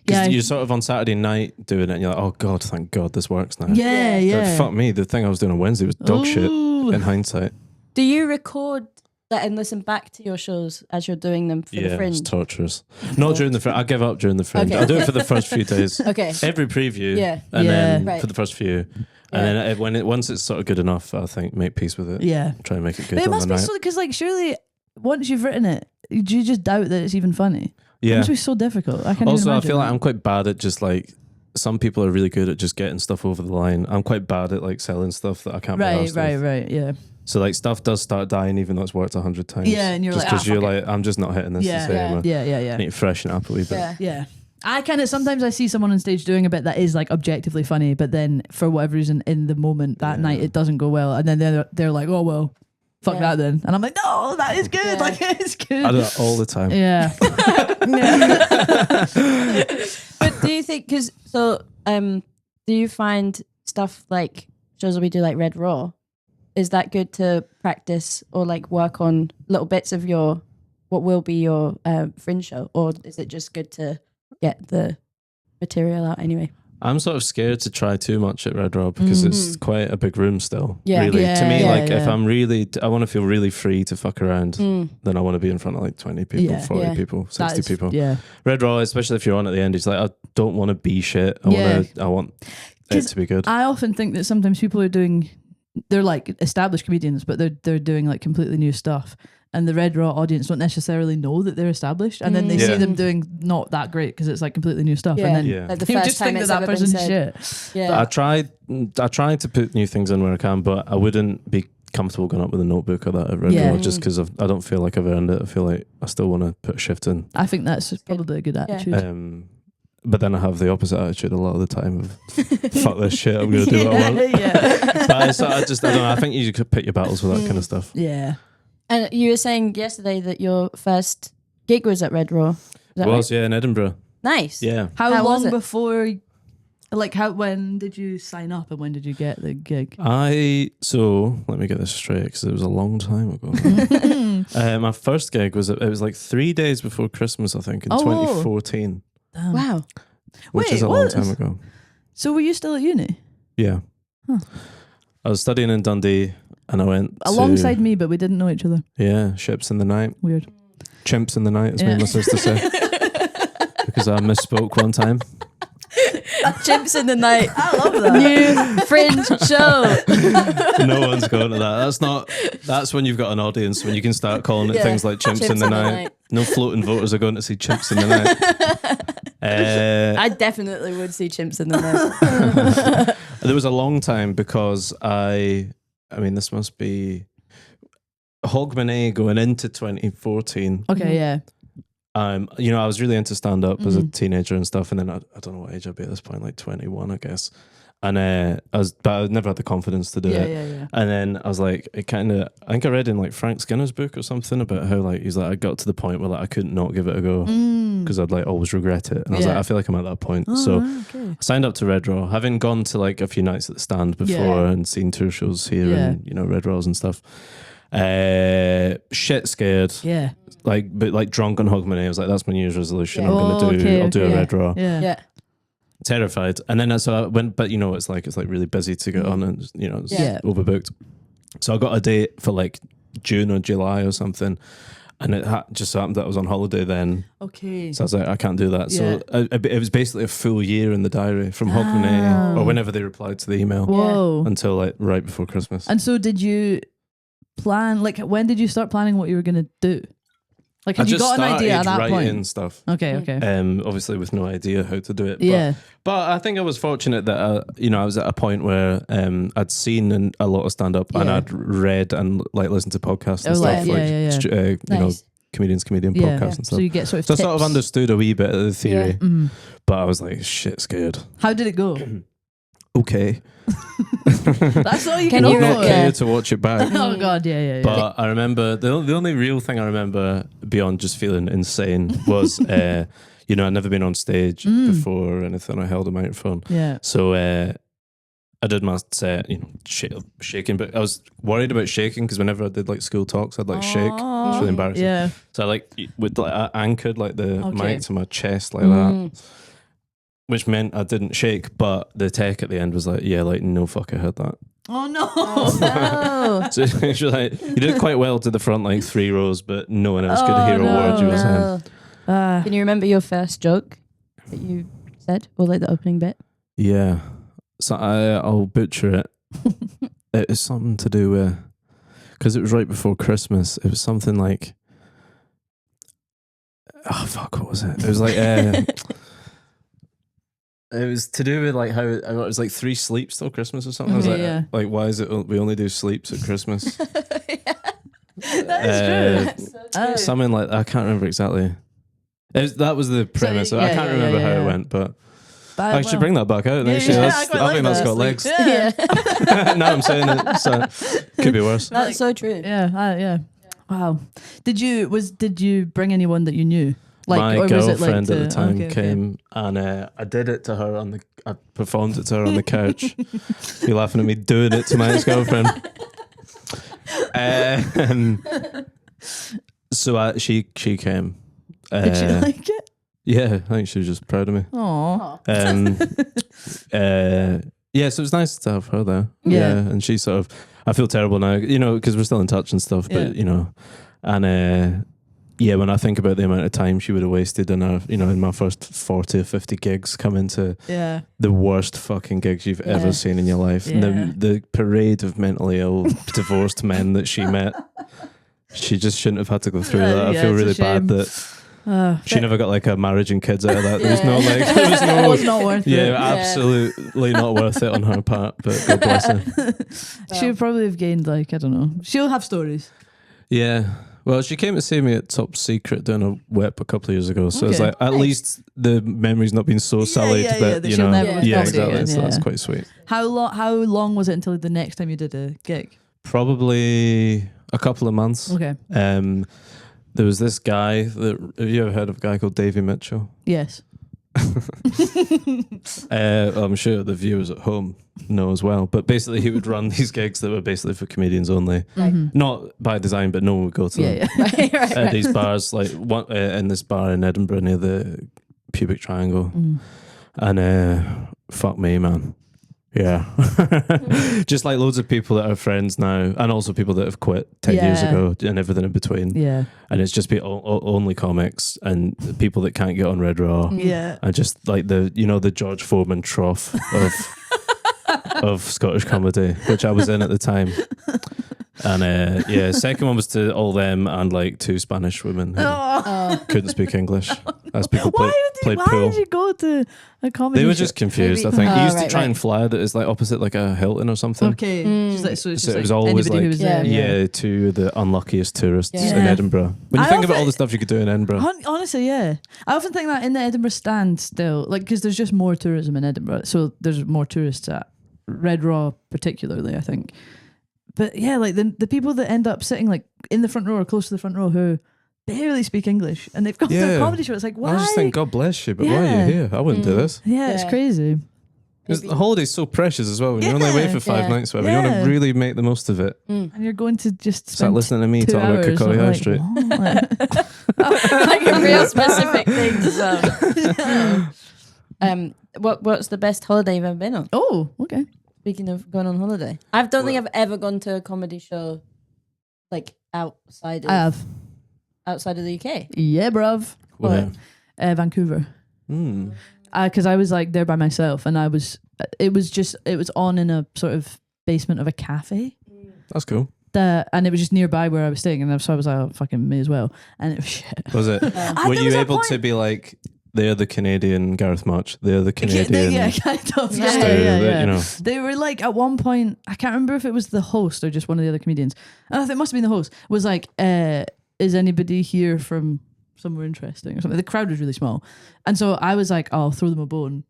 Yeah. You're sort of on Saturday night doing it and you're like, oh God, thank God this works now. Yeah, Like, yeah. fuck me, the thing I was doing on Wednesday was dog shit Ooh. in hindsight. Do you record that and listen back to your shows as you're doing them for the Yeah, Fringe? it's torturous. Not during the Fringe. I give up during the Fringe. Okay. I do it for the first few days. Okay. Every preview. Yeah. And then Right. for the first few. Yeah. And then once it's sort of good enough, I think make peace with it. Yeah. Try and make it good But it on must the be night. so because like surely once you've written it, do you just doubt that it's even funny? It Yeah. must be so difficult. I can't Also, even I imagine feel like that. I'm quite bad at just like some people are really good at just getting stuff over the line. I'm quite bad at like selling stuff that I can't be arsed with. right, yeah. So like stuff does start dying even though it's worked 100 times. Yeah, and you're just like, because ah, you're fuck like, I'm just not hitting this Yeah, the same. Yeah. I need to freshen it up a wee bit. Yeah. Yeah. I kind of sometimes I see someone on stage doing a bit that is like objectively funny, but then for whatever reason in the moment that Yeah. night it doesn't go well, and then they're like, oh well, fuck Yeah. that then, and I'm like, no, that is good, Yeah. like it's good. I do that all the time. Yeah. But do you think, do you find stuff like shows that we do like Red Raw, is that good to practice or like work on little bits of what will be your Fringe show, or is it just good to get the material out anyway? I'm sort of scared to try too much at Red Raw because it's quite a big room still. Yeah. Really. To me, Yeah, like if yeah. I'm really, I want to feel really free to fuck around, then I want to be in front of like 20 people, Yeah. 40 Yeah. people, 60 That is- people. Yeah. Red Raw, especially if you're on at the end, it's like, I don't want to be shit. I want it 'Cause to be good. I often think that sometimes people are doing, they're like established comedians, but they're doing like completely new stuff. And the Red Raw audience don't necessarily know that they're established, and then they see Yeah. them doing not that great because it's like completely new stuff. And then Yeah. Like the you first just time think it's that ever been person's said. shit. Yeah. I try to put new things in where I can, but I wouldn't be comfortable going up with a notebook or that at Red Yeah. Raw just because I don't feel like I've earned it. I feel like I still want to put a shift in. I think that's probably a good attitude. But then I have the opposite attitude a lot of the time of fuck this shit, I'm going to do what I want. yeah. But I don't know, I think you could pick your battles with that kind of stuff. Yeah. And you were saying yesterday that your first gig was at Red Raw. Is that It was, right? yeah, in Edinburgh. Nice. Yeah. How How was long it? before, like, when did you sign up and when did you get the gig? So let me get this straight because it was a long time ago. My first gig was like 3 days before Christmas, I think, in Oh. 2014, Damn. Wow. which Wait, is a long what? time ago. So were you still at uni? Yeah. Huh. I was studying in Dundee and I went Alongside me, but we didn't know each other. Yeah, ships in the night. Weird. Chimps in the night, as Yeah. my sister said. Because I misspoke one time. Chimps in the Night. I love that. New Fringe show. No one's going to that. That's when you've got an audience, when you can start calling it Yeah. things like Chimps in the Night. No floating voters are going to see Chimps in the Night. I definitely would see Chimps in the Night. There was a long time because I mean, this must be Hogmanay going into 2014. Okay, yeah. I was really into stand up as a teenager and stuff, and then I don't know what age I'd be at this point, like 21, I guess. And but I never had the confidence to do it. Yeah. And then I was like, I think I read in like Frank Skinner's book or something about how like he's like I got to the point where like I couldn't not give it a go because I'd like always regret it. And I was like, I feel like I'm at that point. So okay. I signed up to Red Raw, having gone to like a few nights at the stand before Yeah. and seen tour shows here and Red Raws and stuff. Shit scared. Yeah. But drunk on Hogmanay. I was like, that's my New Year's resolution. Yeah. I'm gonna I'll do a yeah. Red Raw. Yeah. Yeah. Terrified. And then so I went, but it's like really busy to get on and it's Yeah. overbooked. So I got a date for like June or July or something. And it just so happened that I was on holiday then. Okay. So I was like, I can't do that. So it was basically a full year in the diary from Hogmanay, or whenever they replied to the email, Whoa. until like right before Christmas. And so did you plan, like when did you start planning what you were going to do? Like had you got an idea at that writing point? Stuff. Okay. Obviously with no idea how to do it. Yeah. But I think I was fortunate that I was at a point where I'd seen a lot of stand up and I'd read and like listened to podcasts and stuff like you know, comedian podcasts and stuff. So you get sort of so I tips. sort of understood a wee bit of the theory, Mm-hmm. but I was like shit scared. How did it go? Okay. That's all you can Not do. okay to watch it back. Oh God, yeah. But I remember the only real thing I remember beyond just feeling insane was you know, I'd never been on stage before or anything. I held a microphone. Yeah. So I did my set, you know, shaking, but I was worried about shaking because whenever I did like school talks, I'd like shake. It's really embarrassing. Yeah. So I I anchored like the mic to my chest like Mm. that, which meant I didn't shake. But the tech at the end was like, yeah, like no fuck, I heard that. Oh no. No. So she was like, you did quite well to the front like 3 rows, but no one else could hear a word you were saying. No. Can you remember your first joke that you said, or like the opening bit? Yeah. So I'll butcher it. It was something to do with, because it was right before Christmas. It was something like, oh fuck, what was it? It was like, it was to do with like how it was like 3 sleeps till Christmas or something. I was like, why is it we only do sleeps at Christmas? That is true. Something like I can't remember exactly. That was the premise. I can't remember how it went, but. I should bring that back out. Actually, I think that's got legs. Yeah. Now I'm saying it, so could be worse. That's so true. Yeah. Wow. Did you bring anyone that you knew? Like, my or was it girlfriend like at the time came and I did it to her I performed it to her on the couch. You're laughing at me doing it to my ex-girlfriend. So she came. Did she like it? Yeah, I think she was just proud of me. Aww. Yeah, so it was nice to have her there. Yeah. And she sort of, I feel terrible now, you know, because we're still in touch and stuff, but, you know, and yeah, when I think about the amount of time she would have wasted in her, you know, in my first 40 or 50 gigs, coming to the worst fucking gigs you've ever seen in your life. Yeah. And the parade of mentally ill divorced men that she met, she just shouldn't have had to go through that. I feel really bad that she never got like a marriage and kids out of that. There was no like, there was no, it was not worth it. Absolutely not worth it on her part, but God bless her. She would probably have gained like, I don't know. She'll have stories. Yeah. Well, she came to see me at Top Secret doing a whip a couple of years ago. So it's like, at least the memory's not been so sullied that, you know. Yeah, exactly. Again, so that's quite sweet. How long was it until the next time you did a gig? Probably a couple of months. Okay. There was this guy have you ever heard of a guy called Davey Mitchell? Yes. I'm sure the viewers at home know as well. But basically, he would run these gigs that were basically for comedians only. Not by design, but no one would go to them. At these bars, like one in this bar in Edinburgh near the Pubic Triangle. And fuck me, man. Yeah. Just like loads of people that are friends now, and also people that have quit 10 years ago and everything in between. Yeah. And it's just only comics and people that can't get on Red Raw. Yeah. And just like the George Foreman trough of Scottish comedy, which I was in at the time. And second one was to all them and like 2 Spanish women who couldn't speak English as people played pool. Why did you go to a comedy They were show? just confused, I think. He used to try and fly that is like opposite like a Hilton or something. Okay. So it's just it was like always anybody who was there. yeah, 2 of the unluckiest tourists in Yeah. Edinburgh. When you I think about often- all the stuff you could do in Edinburgh. Honestly, yeah. I often think that in the Edinburgh stand still, like, because there's just more tourism in Edinburgh, so there's more tourists at Red Raw particularly, I think. But yeah, like the people that end up sitting like in the front row or close to the front row who barely speak English and they've got their comedy show. It's like, why? I just think, God bless you, but why are you here? I wouldn't do this. Yeah, it's crazy. Because the holiday's so precious as well. When you're only away for 5 nights, whatever, you want to really make the most of it. And you're going to just Start spend listening to me 2 talking about hours Kirkcaldy High like, Street. Like a real specific things as well. What's the best holiday you've ever been on? Oh, okay. Speaking of going on holiday, I don't think I've ever gone to a comedy show like outside of. I have. outside of the UK. Yeah, bruv. Where? Vancouver. Mm. Because I was like there by myself, and it was on in a sort of basement of a cafe. That's cool. And it was just nearby where I was staying, and so I was like, oh, fucking may as well. And it was shit. Was it? Were there you was a able point- to be like, they're the Canadian Gareth March, they're the Canadian Yeah, kind of. Yeah, Stu, Yeah. you know. They were like, at one point, I can't remember if it was the host or just one of the other comedians. I think it must have been the host. Was like, is anybody here from somewhere interesting or something? The crowd was really small, and so I was like, oh, I'll throw them a bone,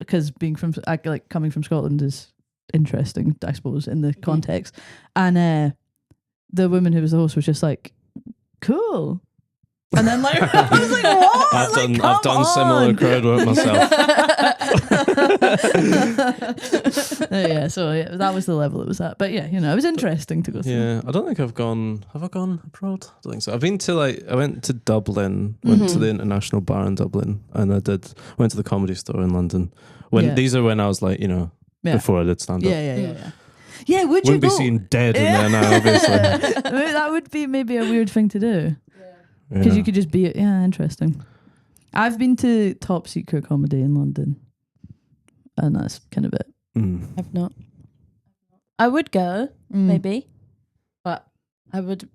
because coming from Scotland is interesting, I suppose, in the context. And the woman who was the host was just like, cool. And then like I was like, what? I've done similar crowd work myself. So that was the level it was at. But yeah, it was interesting to go through. Yeah, I don't think I've gone. Have I gone abroad? I don't think so. I've been to I went to Dublin, went to the International Bar in Dublin, and went to the Comedy Store in London. These are when I was like, before I did stand up. Yeah, would you Wouldn't go? be seen dead in there now, obviously. That would be maybe a weird thing to do. Because you could just be, interesting. I've been to Top Secret Comedy in London, and that's kind of it. I've not. I would go, maybe, but I would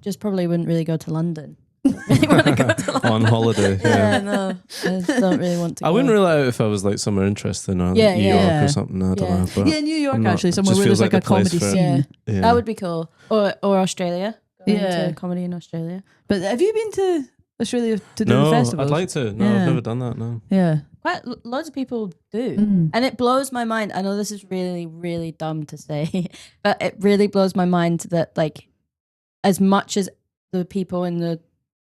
just probably wouldn't really go to London. Really want to go to London. On holiday. Yeah, no, I just don't really want to go. I wouldn't rule out if I was like somewhere interesting or like New York or something. I don't know. But New York, I'm not- actually, it somewhere just where feels there's like a the place comedy for it. scene. Yeah. That would be cool. Or Australia. Going Yeah. to comedy in Australia. But have you been to Australia to do the No, festivals? I'd like to. No, Yeah. I've never done that. No. Yeah. Quite loads of people do. And it blows my mind. I know this is really, really dumb to say, but it really blows my mind that like as much as the people in the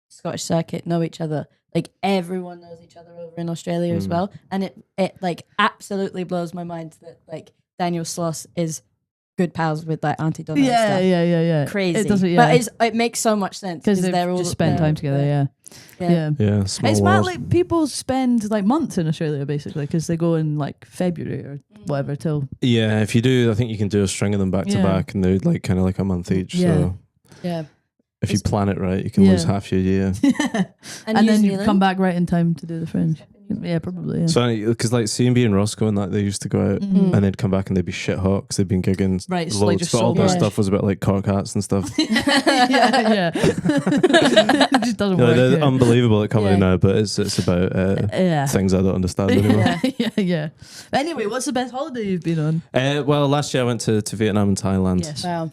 Scottish circuit know each other, like everyone knows each other over in Australia as well. And it like absolutely blows my mind that like Daniel Sloss is good pals with like Auntie Donna. Yeah. Crazy. It doesn't, But it makes so much sense because they've they're all just spent there. time together. Yeah. Yeah, small It's world. mad, like people spend like months in Australia basically because they go in like February or whatever till. Yeah, if you do, I think you can do a string of them back to Yeah. back, and they're like kind of like a month each. Yeah. So Yeah. if you plan it right, you can lose half your year. And And New then you Zealand? come back right in time to do the Fringe. Yeah, probably. Yeah. So because like C&B and Roscoe and that, they used to go out and they'd come back and they'd be shit hot because they'd been gigging Right, it's loads, like just but all so their good. stuff was about like cork hats and stuff. yeah. It just doesn't work. They're Yeah. unbelievable at comedy Yeah. now, but it's about Yeah. things I don't understand anymore. Yeah. Anyway, what's the best holiday you've been on? Well, last year I went to Vietnam and Thailand, Yes. Wow.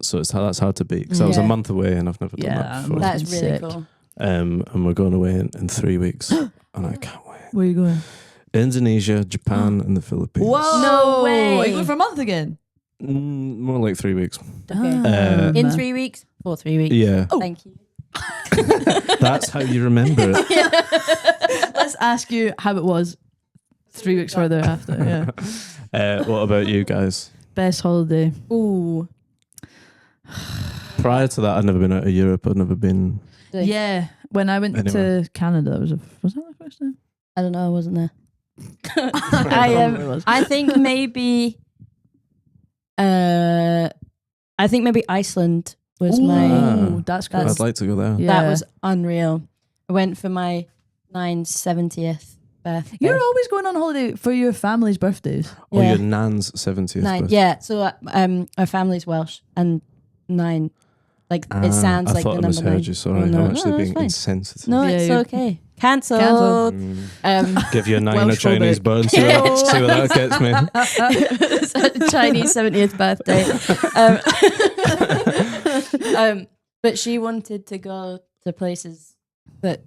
so that's hard to beat because I was a Yeah. month away and I've never done Yeah, that before. That's really Sick. cool. And we're going away in 3 weeks, and I can't wait. Where are you going? Indonesia, Japan, and the Philippines. Whoa! No way. Are you going for a month again? More like 3 weeks. Okay. In 3 weeks? For 3 weeks. Yeah, Thank you. that's how you remember it. Let's ask you how it was 3 weeks further after. Yeah. What about you guys? Best holiday. Ooh. Prior to that, I'd never been out of Europe. I'd never been. Yeah. When I went Anyway. to Canada, was that the first time? I don't know. I wasn't there. Probably was. I think maybe. I think maybe Iceland was my. Ah. That's cool. That's- I'd like to go there. Yeah. That was unreal. I went for my 70th birthday. You're always going on holiday for your family's birthdays. Or Yeah. your nan's 70th. 9. birthday. Yeah. So our family's Welsh and 9. Like it sounds I like thought the I number misheard 9. you. Sorry, Oh, no. I'm actually No, being it's fine. insensitive. No, Yeah, it's you're- okay. Cancelled. Cancelled. Give you a 9 or Welsh Chinese phobic. bird. See what that gets me. It's a Chinese 70th birthday. But she wanted to go to places that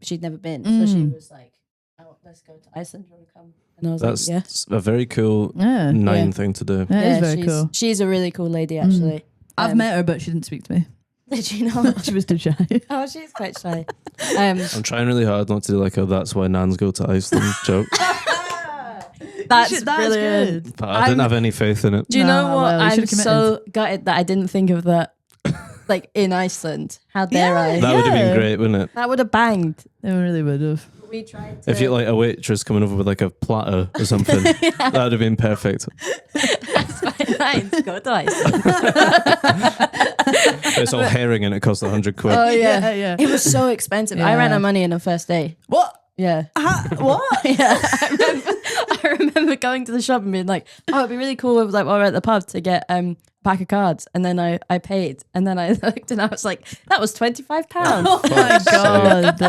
she'd never been. So she was like, oh, let's go to Iceland. Do you want to come? And I was That's like, yeah. a very cool Yeah. 9 Yeah. thing to do. That is very she's, cool. She's a really cool lady, actually. I've met her, but she didn't speak to me. Did you know? She was too shy. Oh, she's quite shy. I'm trying really hard not to do like a "that's why nans go to Iceland" joke, That's That's brilliant. good. but I didn't have any faith in it. Do you know Nah, what? well, you I'm should've so gutted that I didn't think of that. Like in Iceland. How dare I? That would have Yeah. been great, wouldn't it? That would have banged. They really would have. We tried to. If you like a waitress coming over with like a platter or something, that would have been perfect. That's fine. Go to Iceland. It's all herring and it costs 100 quid. Oh yeah. yeah. It was so expensive. I ran out of money in the first day. What? Yeah. What? Yeah. I remember going to the shop and being like, oh, it'd be really cool if like while we're at the pub to get a pack of cards. And then I paid. And then I looked and I was like, that was £25. Oh my God.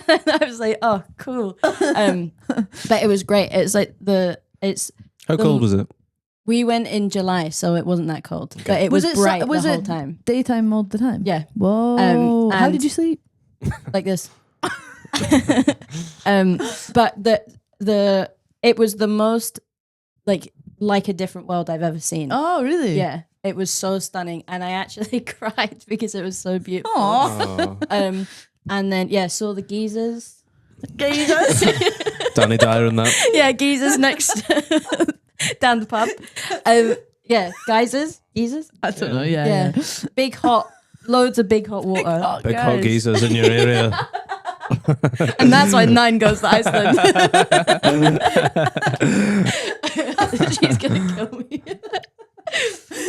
And I was like, oh, cool. But it was great. It's like How cold was it? we went in July, so it wasn't that cold. But it was bright the whole time. Daytime all the time? Yeah. Whoa. How and- did you sleep? Like this. But it was the most like a different world I've ever seen. Oh, really? Yeah, it was so stunning, and I actually cried because it was so beautiful. Oh. And then saw the geezers. Geezers? Danny Dyer and that. Yeah, geezers next down the pub. Geysers. I don't know. Yeah. Big hot, loads of big hot water, Big hot geezers in your area. and that's why 9 goes to Iceland. She's gonna kill me.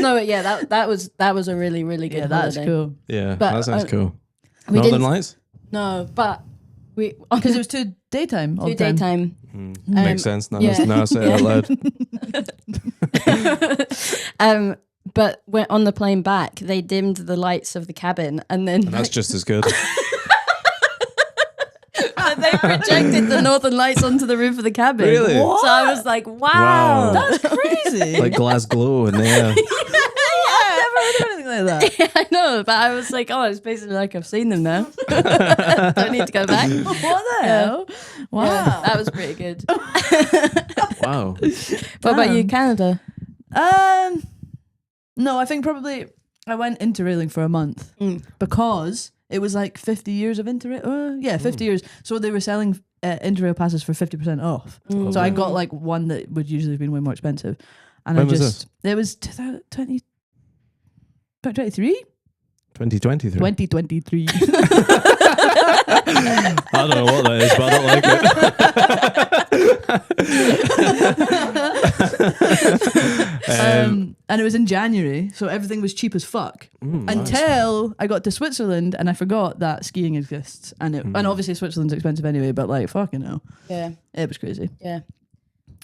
No, but yeah, that was a really, really good. Yeah, that's holiday. cool. Yeah, But, that sounds cool. we Northern didn't- Lights? No, but we Because it was too daytime all do the time. daytime. Makes sense. Now, yeah. now I say it out loud. But when on the plane back, they dimmed the lights of the cabin, and then And that's just as good. and they projected the northern lights onto the roof of the cabin. Really? So I was like, wow. Wow. That's crazy. Like glass glow in the air. I've never heard of anything like that. Yeah, I know, but I was like, oh, it's basically like I've seen them now. Don't need to go back. What the hell? Wow. Yeah, that was pretty good. Wow. What about you, Canada? No, I think probably I went interrailing for a month because it was like 50 years of interrail. 50 years. So they were selling interrail passes for 50% off. So I got like one that would usually have been way more expensive. And When I was just, it was 2023? 2023. 2023. I don't know what that is, but I don't like it. And it was in January, so everything was cheap as fuck. Until I got to Switzerland and I forgot that skiing exists. And obviously Switzerland's expensive anyway, but like fucking hell. Yeah, It was crazy. yeah.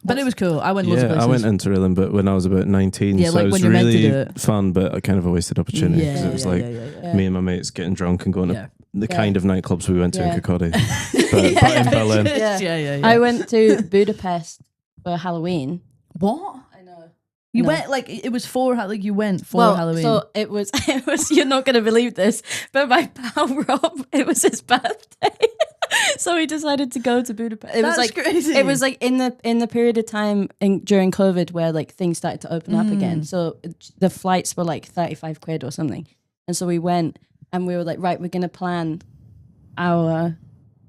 But it was cool. I went loads of Yeah, places. I went interrailing, but when I was about 19, Yeah, so like it was when you're meant to really do it. fun, but a kind of a wasted opportunity because it was like Yeah. me and my mates getting drunk and going Yeah. to the kind of nightclubs we went to Yeah. in Kirkcaldy, but in Berlin. Yeah. I went to Budapest for Halloween. What? I know. You No. went like it was for you went for Halloween. So it was you're not gonna believe this, but my pal Rob, it was his birthday. So we decided to go to Budapest. It was That's like crazy. It was like in the period of time during COVID where like things started to open up again. So the flights were like 35 quid or something. And so we went and we were like, right, we're gonna plan our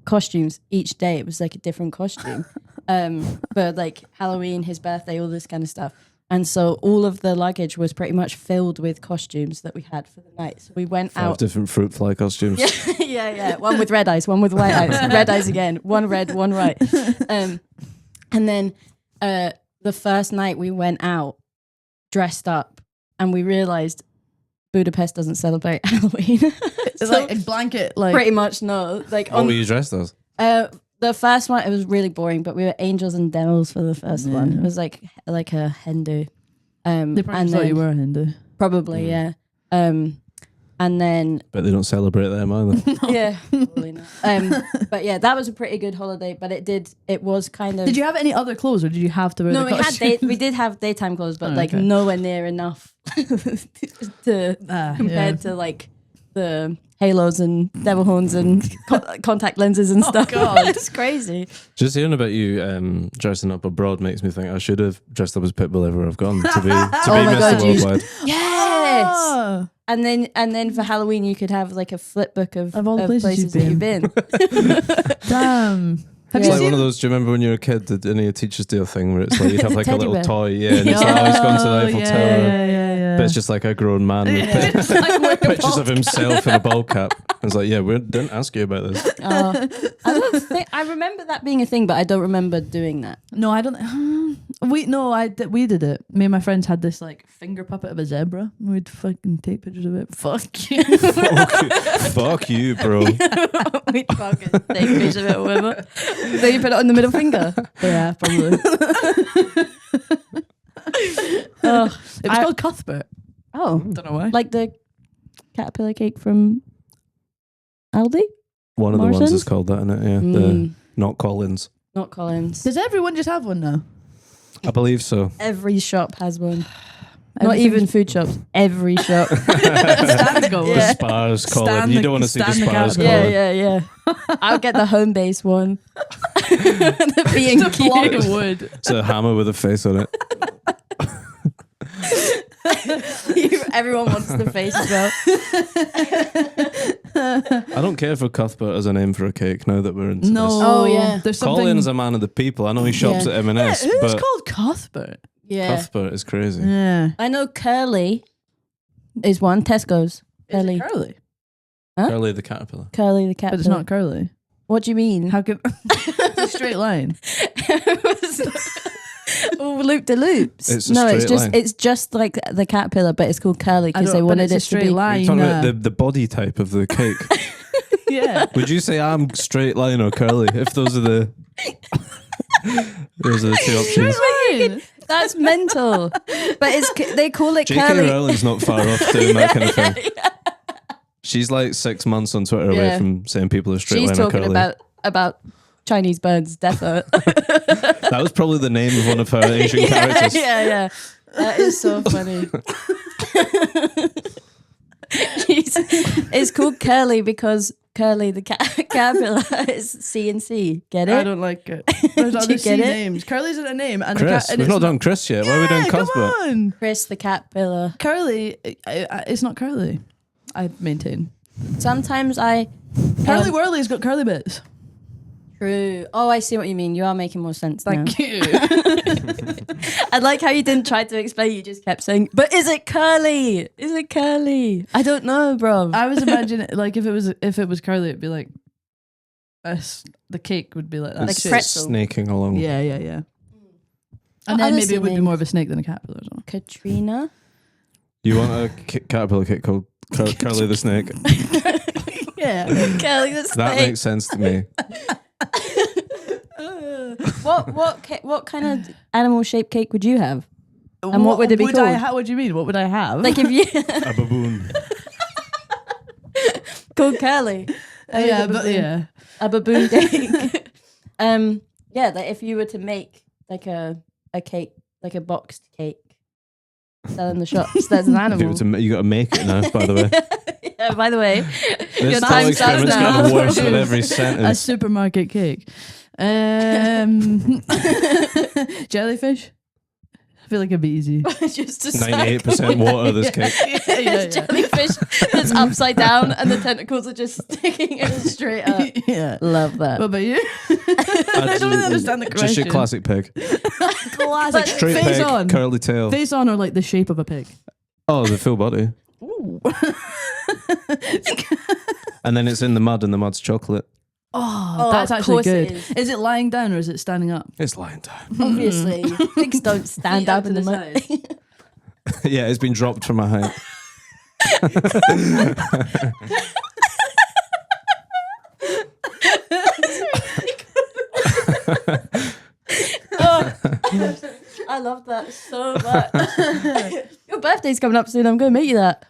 costumes each day. It was like a different costume. But like Halloween, his birthday, all this kind of stuff. And so all of the luggage was pretty much filled with costumes that we had for the night. So we went 5 out. different fruit fly costumes. Yeah. One with red eyes, one with white eyes. Red eyes again. One red, one white. And then the first night we went out dressed up and we realized Budapest doesn't celebrate Halloween. It's like a blanket, like pretty much no. Like What were you dressed as? the first one, it was really boring, but we were angels and devils for the first one. It was like a Hindu. they probably thought you were a Hindu. Probably, yeah. And then But they don't celebrate them either. yeah, probably not. But yeah, that was a pretty good holiday. But it was kind of. Did you have any other clothes, or did you have to wear No, the costume? we did have daytime clothes, but Oh, like okay. nowhere near enough to compared to like the halos and devil horns and contact lenses and stuff. God. It's crazy. Just hearing about you dressing up abroad makes me think I should have dressed up as Pitbull everywhere I've gone to be my Mr. God, you- Worldwide. Yes. Oh. And then for Halloween you could have like a flip book of Of all the places that you've you've been. Damn. Have It's you like seen one of those. Do you remember when you were a kid? Did any of your teachers do a thing where it's like you'd have like a Teddy little bear. toy, and it's like, oh, he's gone to the Eiffel Tower, Yeah. but it's just like a grown man with It's like wearing a pictures ball of himself in a ball cap. And it's like, yeah, we didn't ask you about this. I don't think I remember that being a thing, but I don't remember doing that. No, I don't. We did it. Me and my friends had this like finger puppet of a zebra. We'd fucking take pictures of it. Fuck you. Fuck you, bro. We fucking take pictures of it or whatever. Then you put it on the middle finger. Yeah, probably. It was called Cuthbert. Oh, Don't know why. like the caterpillar cake from Aldi? One of the ones Morrison's? is called that, isn't it? Yeah, not Collins. Not Collins. Does everyone just have one now? I believe so. Every shop has one. Not even food shops. Every shop. Stand go. Yeah. Spars Colin. Stand You the- don't want to see the stand the Spars caterpillar. Colin. Yeah. I'll get the home base one. The being It's a block of cute. wood. It's a hammer with a face on it. Everyone wants the face as well. I don't care for Cuthbert as a name for a cake now that we're into No. this. Oh, yeah. There's something. Colin's a man of the people. I know he shops Yeah. at M&S, Who's but called Cuthbert? Yeah. Cuthbert is crazy. Yeah. I know Curly is one. Tesco's. Curly. Is it Curly? Huh? Curly the caterpillar. Curly the cat. But it's not Curly. What do you mean? How could it's a straight line? Oh, loop de loops. It's a No, it's straight just line. it's just like the caterpillar, but it's called Curly because they wanted it's a it to straight be. Are line. you talking about the body type of the cake? Yeah. Would you say I'm straight line or curly? If those are the two options. Line. That's mental. But it's they call it J.K. Curly. Rowling's not far off doing that kind of thing. She's like 6 months on Twitter away Yeah. from saying people are straight She's line or talking curly. about Chinese birds, defo. That was probably the name of one of her Asian characters. Yeah. That is so funny. It's called Curly because Curly the caterpillar is C and C. Get it? I don't like it. There's Do other you C get it? names. Curly's in a name, and Chris, the cat. we've not done Chris yet. Why are we doing Come Cuthbert? on. Chris the caterpillar. Curly. It's not Curly. I maintain. Sometimes I Curly Whirly's got curly bits. True. Oh, I see what you mean. You are making more sense now. Thank you. I like how you didn't try to explain. You just kept saying, "But is it curly? Is it curly?" I don't know, bro. I was imagining like if it was curly, it'd be like the cake would be like that. Like It's a pretzel. snaking along. Yeah. And What then other maybe it would be names? more of a snake than a caterpillar. Or something. Katrina. You want a caterpillar cake called Curly the Snake? Yeah. Curly the That snake. makes sense to me. What kind of animal shaped cake would you have? And what would it be called? What do you mean? What would I have? Like if you A baboon. called Curly. yeah, a but baboon. yeah. A baboon cake. Yeah, like if you were to make like a cake, like a boxed cake, sell in the shops, there's an If animal. you got to make it now, by the way. Yeah, by the way, This your thought time's up experiment's now. getting worse with every A sentence. supermarket cake. Jellyfish. I feel like it'd be easy. Just a 98% water, this cake. It's jellyfish that's upside down and the tentacles are just sticking in straight up. Yeah. Love that. What about you? I don't really understand the question. Just your classic pig. Classic. Straight Face pig, on. curly tail. Face on or like the shape of a pig? Oh, the full body. Ooh. And then it's in the mud and the mud's chocolate. Oh, that's of actually course it good. is. Is it lying down or is it standing up? It's lying down. Obviously, pigs don't stand Feet up up in to the the mud. Yeah, it's been dropped from a height. Oh, I love that so much. Your birthday's coming up soon. I'm going to make you that.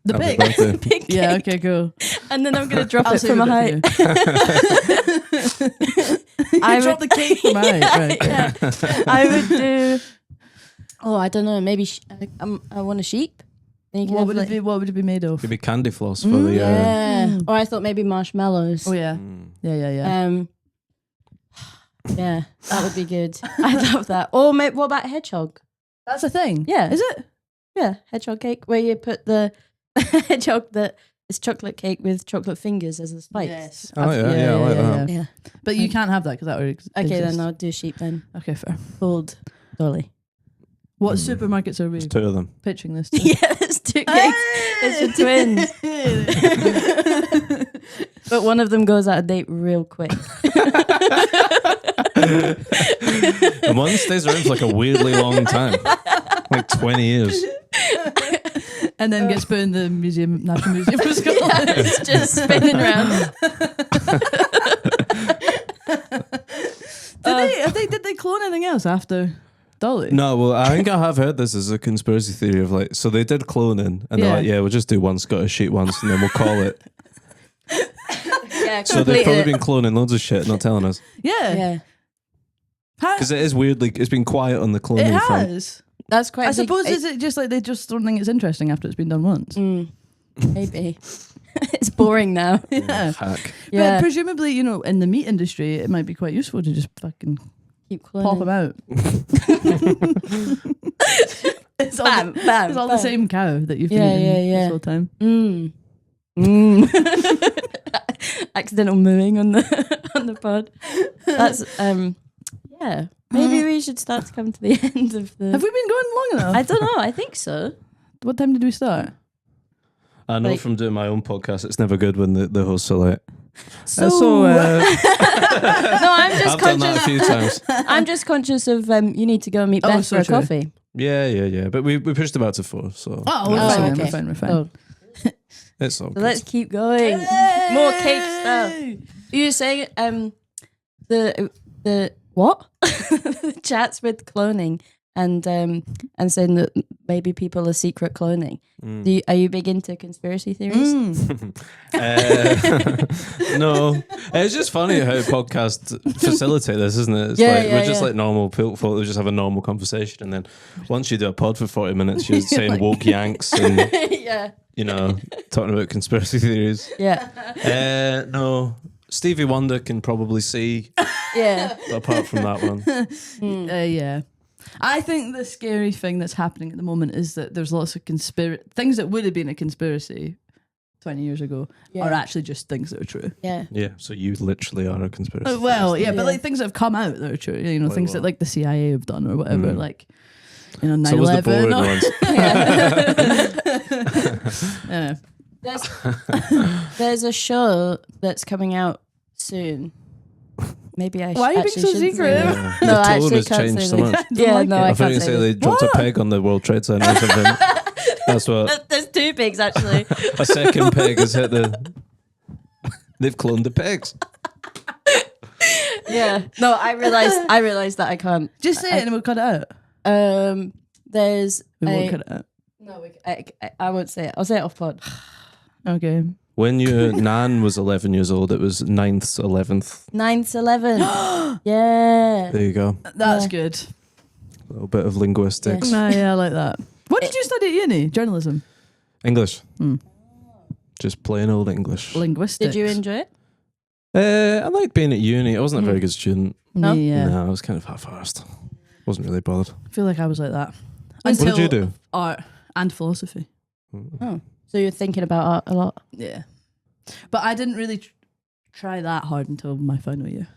The Happy pig. birthday. Pig cake. Yeah, okay, cool. And then I'm going to drop I'll it save from a it height. for you. I Drop the cake from height. Right. Yeah. I would do. Oh, I don't know. Maybe I want a sheep. Then you can What have would like, it be? What would it be made of? It'd be candy floss for the. Yeah. Or I thought maybe marshmallows. Oh yeah, yeah. Yeah, that would be good. I love that. Or maybe, what about hedgehog? That's a thing. Yeah. Is it? Yeah, hedgehog cake where you put the hedgehog that is chocolate cake with chocolate fingers as the spikes. Yes. Oh, yeah, I like that. Yeah. But you can't have that because that would Okay, exist. then I'll do sheep then. Okay, fair. Called Dolly. What supermarkets are we There's two of them. pitching this to? Yeah, there's two cakes. It's for twins. But one of them goes out of date real quick. And one stays around for like a weirdly long time, like 20 years. And then gets put in the National Museum of Scotland. It's just spinning around. Did they clone anything else after Dolly? No, well, I think I have heard this as a conspiracy theory of like, so they did cloning, and they're like, yeah, we'll just do one Scottish sheep once, and then we'll call it. Yeah, So they've probably been cloning loads of shit, not telling us. Yeah. Yeah, Because it is weirdly, it's been quiet on the It cloning front. has. that's quite. I suppose, is it just like they just don't think it's interesting after it's been done once? Maybe it's boring now. Yeah. Hack. Yeah, But presumably, you know, in the meat industry, it might be quite useful to just fucking keep pop cloning. them out. It's all, Bam, bam, it's all bam. the same cow that you've been Yeah, eating yeah, this whole time. Accidental mooing on the pod. That's yeah. Maybe we should start to come to the end of the. Have we been going long enough? I don't know. I think so. What time did we start? I know Like- from doing my own podcast, it's never good when the hosts are like, So, so no, I'm just I've done that a conscious. few times. I'm just conscious of you need to go and meet Beth so for a true. coffee. Yeah. But we pushed them out to 4, so Oh, we're Oh, fine. okay. We're fine. Oh, it's all so good. let's keep going. More cake stuff. You were saying the what? The chats with cloning and saying that maybe people are secret cloning. Are you big into conspiracy theories? No, it's just funny how podcasts facilitate this, isn't it? It's Yeah, like yeah, we're just yeah. like normal people who just have a normal conversation, and then once you do a pod for 40 minutes, you're saying woke yanks and Yeah. you know talking about conspiracy theories. Yeah. No, Stevie Wonder can probably see, Yeah. but apart from that one, Yeah. I think the scary thing that's happening at the moment is that there's lots of things that would have been a conspiracy 20 years ago are actually just things that are true. Yeah. yeah. So you literally are a conspiracy. Well, yeah, Yeah. but like things that have come out that are true. You know, Like things what? that like the CIA have done or whatever. Like, you know, 9/11. So it was the boring or- ones. Yeah. There's a show that's coming out soon. Maybe I. Why are you being so secretive? Yeah. No, The I tone actually has can't changed say so this. much. Yeah, like no, it. I I thought can't you say say they this. dropped a peg on the World Trade Center or something. That's what There's 2 pigs actually. a second peg has hit the. They've cloned the pegs. Yeah. No, I realized that I can't. Just say it and we'll cut it out. There's We won't a, cut it out. no. I won't say it. I'll say it off pod. Okay. When your nan was 11 years old, it was 9th, 11th. 9/11. Yeah. There you go. That's Yeah. good. A little bit of linguistics. Yeah, I like that. What did you study at uni? Journalism. English. Just plain old English. Linguistics. Did you enjoy it? I liked being at uni. I wasn't a very good student. No? Yeah. No, I was kind of half-arsed. Wasn't really bothered. I feel like I was like that. What did you do? Art and philosophy. Oh, so you're thinking about art a lot. Yeah. But I didn't really try that hard until my final year.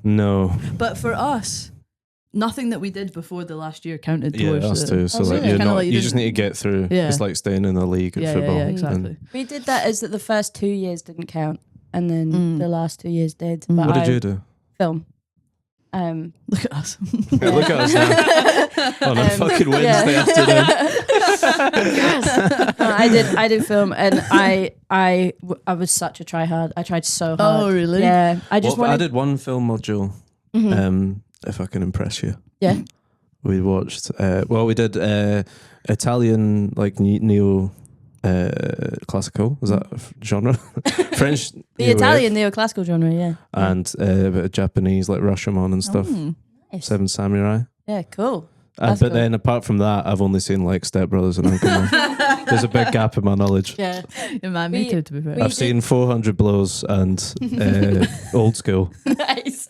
No. But for us, nothing that we did before the last year counted Yeah, towards us the- too. So Oh, like really? you're Kinda not. like You you just didn't- need to get through. Yeah. It's like staying in the league at Yeah, football. yeah, And- exactly. We did that as that the first 2 years didn't count, and then the last 2 years did. But What did I you do? film. Look at us. Yeah, look at us now. On a fucking Wednesday afternoon. No, I did film, and I was such a tryhard. I tried so hard. Oh, really? Yeah, I just Well, I wanted. did one film module. If I can impress you. Yeah. We watched. We did Italian like neo classical. Is that a genre? French. The new wave, Italian neoclassical genre, yeah. and a bit of Japanese like Rashomon and stuff. Nice. Seven Samurai. Yeah, cool. But That's cool. then apart from that, I've only seen like Step Brothers and Uncle Mom. There's a big gap in my knowledge. Yeah. Yeah, man, me We- too, to be fair. we- I've did- seen 400 Blows and Old School. Nice.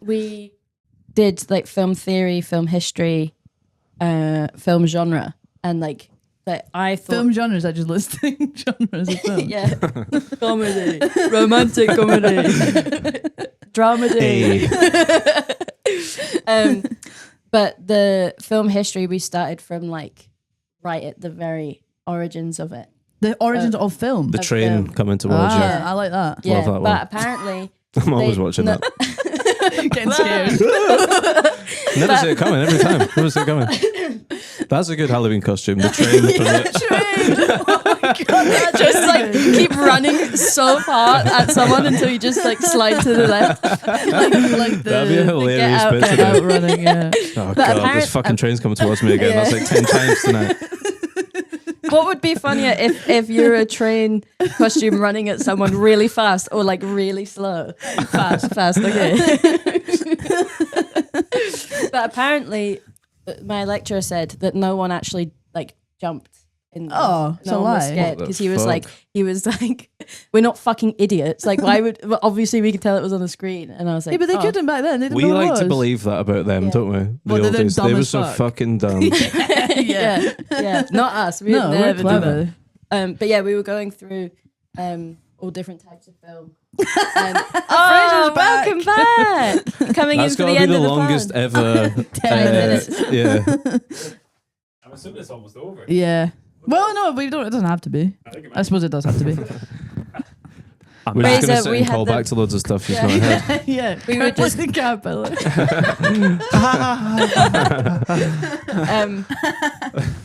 we did like film theory, film history, film genre, and like that I thought Film genres, I just listing genres of film. yeah, comedy, romantic comedy, dramedy. But the film history we started from like right at the very origins of it. The origins of film. The Of train film. coming towards Ah, you. Yeah. I like that. Yeah, that but one. apparently I'm always they- watching no- that. getting scared. Never see it coming every time. Never see it coming. That's a good Halloween costume. The train. Just like keep running so far at someone until you just like slide to the left. like That'd be a hilarious bit get to out do. running. Yeah. Oh god, this fucking train's coming towards me again. That's like 10 times tonight. What would be funnier if you're a train costume running at someone really fast or like really slow? Fast, okay. But apparently, my lecturer said that no one actually like jumped. It's a no one was lie. scared because he was like, we're not fucking idiots. Like, why would? Well, obviously, we could tell it was on the screen, and I was like, Yeah, but they couldn't back then. They didn't We know what it like to was. believe that about them, don't we? Well, they're days. dumb They were as so fuck. fucking dumb. yeah, not us. We No, would we're never do clever. that. But yeah, we were going through all different types of film. Fraser's back. Welcome back! Coming That's in for got the to be end the of the longest pod. ever. 10 minutes. Yeah. I'm assuming it's almost over. Yeah. Well, no, we don't. It doesn't have to be. I suppose it does have to be. We're just going to Fraser, sit we and had call the- back to loads of stuff you've not heard. Yeah. We were just- the caterpillar.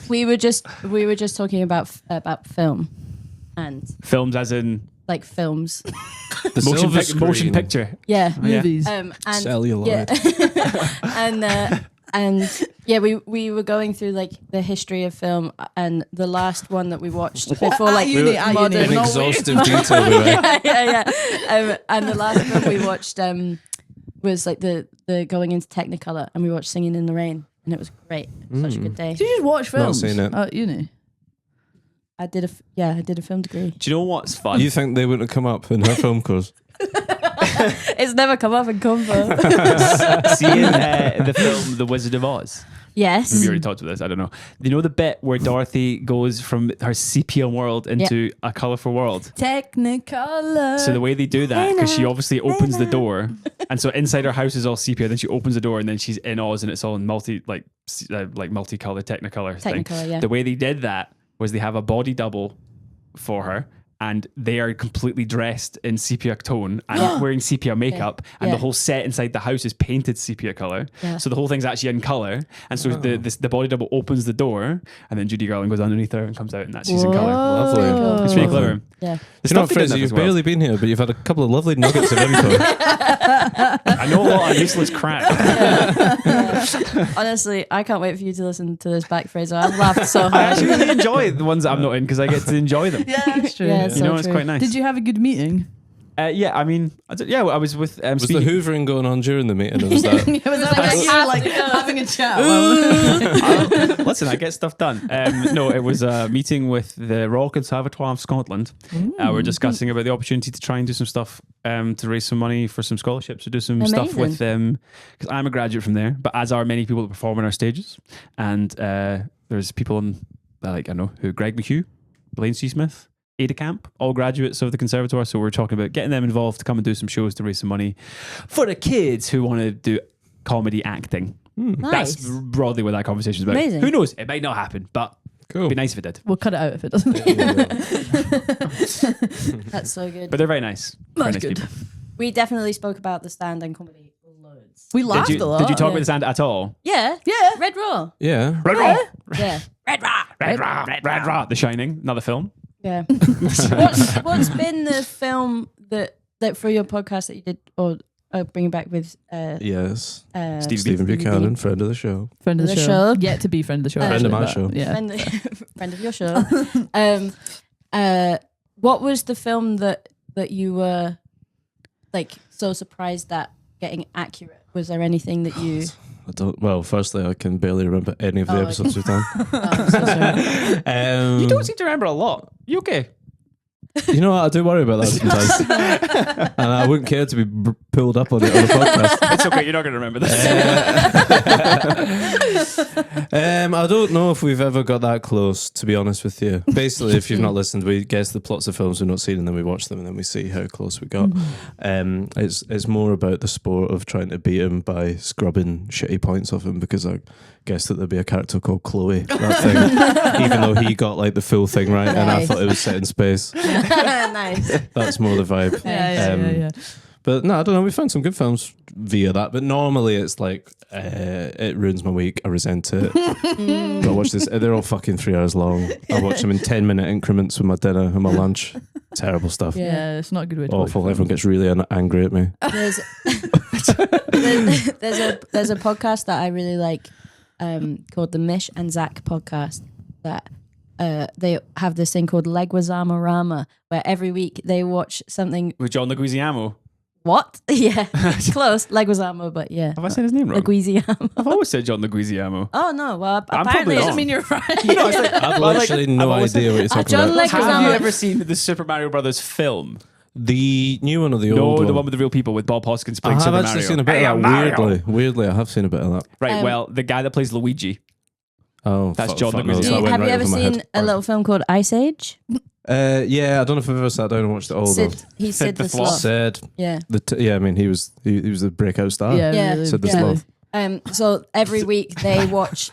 We were just talking about film and Films as in like films. The silver screen. motion picture. Yeah. Movies. And Celluloid. yeah. and yeah, we were going through like the history of film, and the last one that we watched before like modern. In exhaustive detail, we were. yeah. And the last film we watched was like the going into Technicolor, and we watched Singing in the Rain, and it was great. Such a good day. Did you just watch films? seen it. At uni. I did a film degree. Do you know what's fun? You think they wouldn't have come up in her film course? It's never come up in convo. Seeing the film The Wizard of Oz. Yes. Maybe you already talked about this, I don't know. You know the bit where Dorothy goes from her sepia world into a colourful world? Technicolor. So the way they do that, because she obviously opens the door, and so inside her house is all sepia, then she opens the door and then she's in Oz and it's all in multicolour, Technicolor thing. Technicolor, yeah. The way they did that was they have a body double for her, and they are completely dressed in sepia tone and wearing sepia makeup, and the whole set inside the house is painted sepia color. Yeah. So the whole thing's actually in color, and so the body double opens the door, and then Judy Garland goes underneath her and comes out, and that's she's in color. Lovely. Cool. It's really clever. Yeah. The You know, stuff they did in Fraser, that you've as well. barely been here, but you've had a couple of lovely nuggets of info. I know a lot of useless crap. Honestly, I can't wait for you to listen to this back, Fraser. I've laughed so I hard. actually really enjoy the ones that I'm not in because I get to enjoy them. Yeah, that's true. Yeah, You so know, it's true. quite nice. Did you have a good meeting? Yeah, I mean, I was with Was the speaking- hoovering going on during the meeting? Or was that? It was like you were like having a chat. Listen, I get stuff done. No, it was a meeting with the Royal Conservatoire of Scotland. We're discussing about the opportunity to try and do some stuff to raise some money for some scholarships, to do some stuff with them. Because I'm a graduate from there, but as are many people that perform on our stages. And there's people on, like, I know who, Greg McHugh, Blaine C. Smith, Ada Camp, all graduates of the Conservatoire. So we're talking about getting them involved to come and do some shows to raise some money for the kids who want to do comedy acting. Nice. That's broadly what that conversation is about. Amazing. Who knows? It might not happen, but Cool. it'd be nice if it did. We'll cut it out if it doesn't. That's so good. But they're very nice. Very That's nice good. people. We definitely spoke about the stand and comedy loads. We laughed Did you, a lot. did you talk yeah. about the stand at all? Yeah. Yeah. Red Raw. Yeah. Red Raw. Yeah. Red Raw. The Shining, another film. Yeah. what's been the film that for your podcast that you did, or bring it back with Yes. Stephen Buchanan, friend of the show. Friend of the show. Yet to be friend of the show. Friend of actually, my but show. Yeah. friend of your show. What was the film that you were like so surprised at getting accurate? Was there anything that you? I don't. Well, firstly, I can barely remember any of the episodes we've done. Oh, I'm so sorry. You don't seem to remember a lot. You okay? You know what? I do worry about that sometimes, and I wouldn't care to be pulled up on it on the podcast. It's okay. You're not going to remember this. I don't know if we've ever got that close, to be honest with you. Basically, if you've not listened, we guess the plots of films we've not seen, and then we watch them, and then we see how close we got. It's more about the sport of trying to beat him by scrubbing shitty points off him, because I guessed that there'd be a character called Chloe, that thing, even though he got like the full thing right, and I Nice. thought it was set in space. Nice. That's more the vibe. Yeah. But no, I don't know. We found some good films via that. But normally it's like, it ruins my week. I resent it. I watch this. They're all fucking 3 hours long. I watch them in 10-minute increments with my dinner and my lunch. Terrible stuff. Yeah, it's not a good way to Awful. watch Everyone gets really angry at me. There's there's a podcast that I really like called the Mish and Zach podcast that they have this thing called Leguizamo Rama, where every week they watch something. With John Leguizamo. What? Yeah, close. Leguizamo, but yeah. Have I said his name wrong? Leguizamo. I've always said John Leguizamo. Oh no! Well, I'm apparently probably it wrong. doesn't mean you're right. No, it's like, I've well, literally no I've always idea what you're talking John about. Leguizamo. Have you ever seen the Super Mario Brothers film? The new one or the old No, one? the one with the real people with Bob Hoskins I playing have Super actually Mario. seen a bit Hey, of I'm that. Mario. Weirdly, I have seen a bit of that. Right, well, the guy that plays Luigi. Oh, That's fuck, John fuck knows, Leguizamo. that went Have you right ever over my seen head. a little film called Ice Age? Yeah, I don't know if I've ever sat down and watched it all. though. He's Sid Sid the the Sloth. Sloth. Said Yeah. I mean, he was the breakout star. Yeah. really, Sid the yeah. Sloth. So every week they watch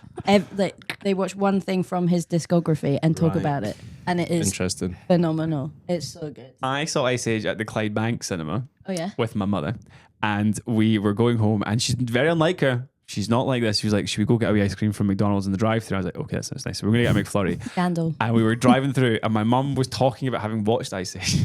they watch one thing from his discography and talk Right. about it, and it is Interesting. phenomenal. It's so good. I saw Ice Age at the Clydebank Cinema Oh yeah. with my mother, and we were going home, and she's very unlike her. She's not like this. She was like, should we go get a wee ice cream from McDonald's in the drive-thru? I was like, okay, that sounds nice. So we're going to get a McFlurry. Scandal. And we were driving through, and my mum was talking about having watched Ice Age,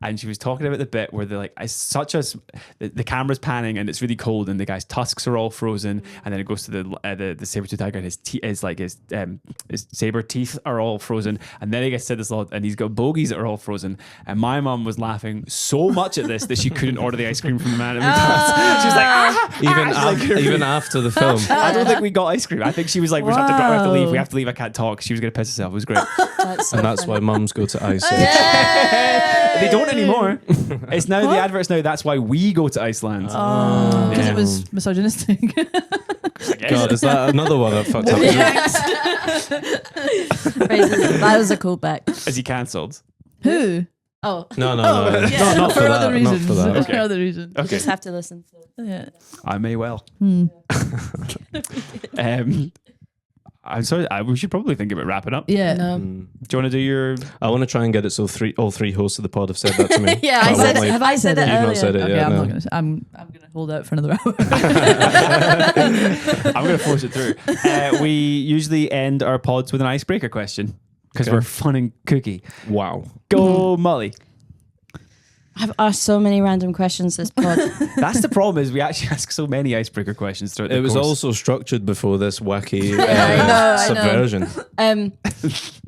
and she was talking about the bit where they're like, it's such as the camera's panning, and it's really cold, and the guy's tusks are all frozen, and then it goes to the saber-tooth tiger, and his saber teeth are all frozen, and then he gets to this lot, and he's got bogies that are all frozen, and my mum was laughing so much at this that she couldn't order the ice cream from the man at McDonald's. She was like, Even after the film. I don't think we got ice cream. I think she was like, we have to leave. We have to leave. I can't talk. She was going to piss herself. It was great. That's so And that's funny. why mums go to Ice Age. They don't anymore. It's now the adverts now. That's why we go to Iceland. Because Yeah. it was misogynistic. God, is that another one that fucked up? That was a callback. Is he cancelled? Who? Oh, No. Yeah, Not for other that. reasons. Not for that. For other reasons. you Okay. just have to listen to it. Yeah. I may well. Hmm. I'm sorry. We should probably think about wrapping up. Yeah. No. Mm. Do you want to do your? I want to try and get it so all three hosts of the pod have said that to me. Yeah, But I won't said. leave. Have I said it You've earlier? not said it Okay, yet. I'm no. not gonna. I'm gonna hold out for another hour. I'm going to force it through. We usually end our pods with an icebreaker question because Okay. we're fun and cookie. Wow. Go, Molly. I've asked so many random questions this pod. That's the problem is we actually ask so many icebreaker questions throughout the It was course. also structured before this wacky I know. subversion.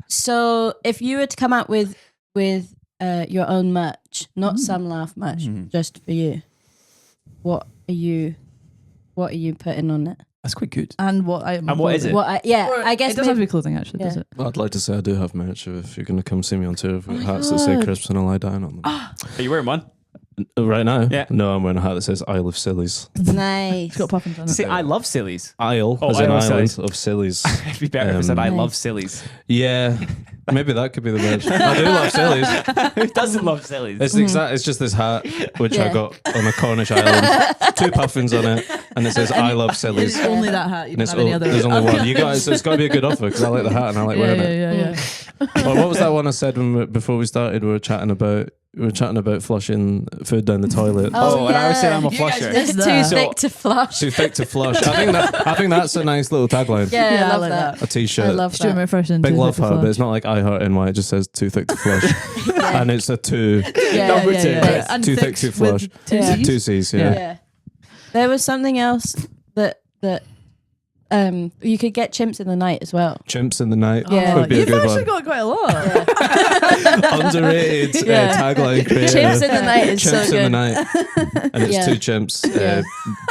So if you were to come out with your own merch, not some laugh merch, just for you, what are you putting on it? That's quite good. And what I And what is it? I guess it doesn't have to maybe, be clothing, actually, does Yeah. it? I'd like to say I do have merch if you're going to come see me on tour. I've got my hats that say God. crisps and I lie down on them. Are you wearing one? Right now? Yeah. No, I'm wearing a hat that says Isle of Sillies. nice. It's got puffins on it. See, I love sillies. Isle Oh, as an Isle of island Sillies. of sillies. It'd be better if I said I Nice. love sillies. Yeah. Maybe that could be the merch. I do love sillies. Who doesn't love sillies? It's the exact. It's just this hat which I Yeah. got on a Cornish island, 2 puffins on it, and it says "I love sillies." It's only that hat. You And don't it's have any other. there's only one. You guys, so it's got to be a good offer because I like the hat and I like wearing it. Yeah. Well, what was that one I said before we started? We were chatting about flushing food down the toilet. Oh, and I was saying I'm a You guys flusher. did It's too that. thick to flush. Too thick to flush. I think that's a nice little tagline. Yeah, Yeah, I I love like that. A t-shirt. I love Stuart that. McPherson. Big Too love Thick to heart, but Flush. it's not like I Heart NY. It just says too thick to flush, and it's a 2. Number two. Yeah. And Too thick to flush. with 2 Yeah. Cs. 2 C's. Yeah. Yeah. There was something else that you could get chimps in the night as well. Chimps in the night. Yeah. Would be a You've good actually one. got quite a lot. Underrated Yeah. tagline creator. Chimps in the night is Chimps so in the good. night, and it's Yeah. 2 chimps Yeah.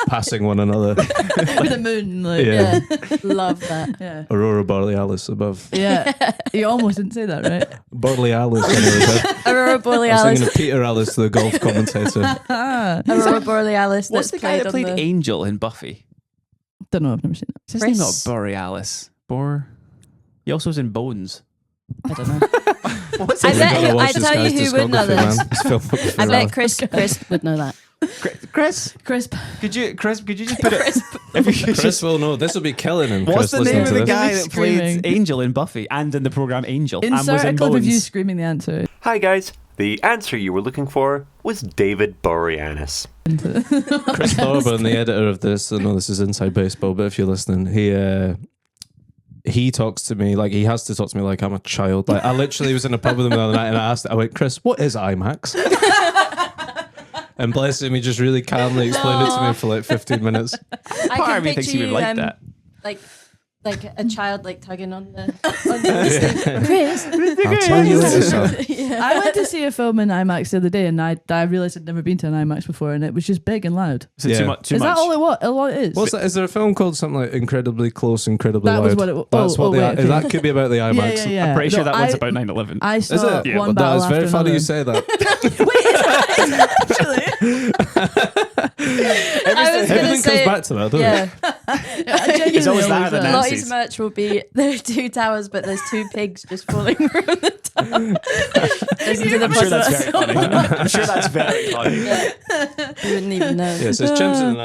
passing one another. With the moon. Like, Yeah. Yeah, love that. Yeah. Aurora Borealis above. Yeah. You almost didn't say that, right? Borealis. I nearly said. Aurora I was Borealis. thinking of Peter Alice, the golf commentator. Aurora Borealis. What's the that's guy that played played on the- Angel in Buffy? Don't know. I've never seen that. Is his name not Chris? Borealis? He also was in Bones. I don't know. What's I his bet name? you- Gotta watch I this tell you guy's who would know discography, this. man. His filmography. I bet Chris would know that. Chris, Crisp. could you just put it? If you could Chris just, will know. This will be killing him. what's Chris, the listening name of to the this. guy You'll that be screaming. played Angel in Buffy and in the program Angel and was Insert a in clip of you Bones? screaming the answer. Hi guys, The answer you were looking for was David Boreanaz. Chris Thorburn, the editor of this, I know this is inside baseball, but if you're listening, he talks to me like he has to talk to me like I'm a child. Like I literally was in a pub with him the other night and I went, Chris, what is IMAX? And bless him, he just really calmly explained it to me for like 15 minutes. I Part can of me thinks picture he would you, like that. like a child like tugging on the Chris. I'll tell you later, son. I went to see a film in IMAX the other day, and I realised I'd never been to an IMAX before, and it was just big and loud. Is it too much? Is that all it is? What's that? Is there a film called something like Incredibly Close, Incredibly That Loud? was what it was. That's what wait, the, okay. that could be about the IMAX. Yeah. I'm pretty sure No, that one's about 9/11. I Is saw it? Yeah. one That battle is very after funny another. you say that. Everything comes back to that, doesn't it? It's always that at the Lottie's Nazis. merch will be there are 2 towers, but there's 2 pigs just falling from the top. Listen to the I'm sure that's podcast. very funny. I'm sure that's very funny. You wouldn't even know. Yeah, so it's Chimps in the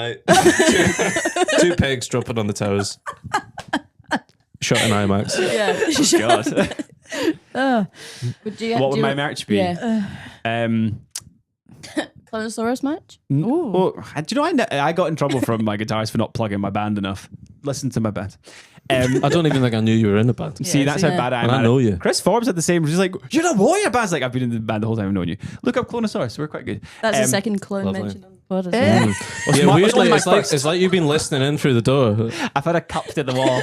Night. Two pigs dropping on the towers. Shot in IMAX. Yeah. God. Would you, What do would you- my merch be? Yeah. Um, Clonosaurus merch? well, do you know I got in trouble from my guitarist for not plugging my band enough. Listen to my band. I don't even think I knew you were in a band. See, that's how bad I am. And I at know it. you. Chris Forbes had the same. She's like, "You know what your band's like?" I've been in the band the whole time I've known you. Look up Clonosaurus. We're quite good. That's the Um, second clone lovely. mentioned on the pod as Eh? well. Well, Yeah, my- weirdly, only my it's like, first. it's like you've been listening in through the door. I've had a cup to the wall.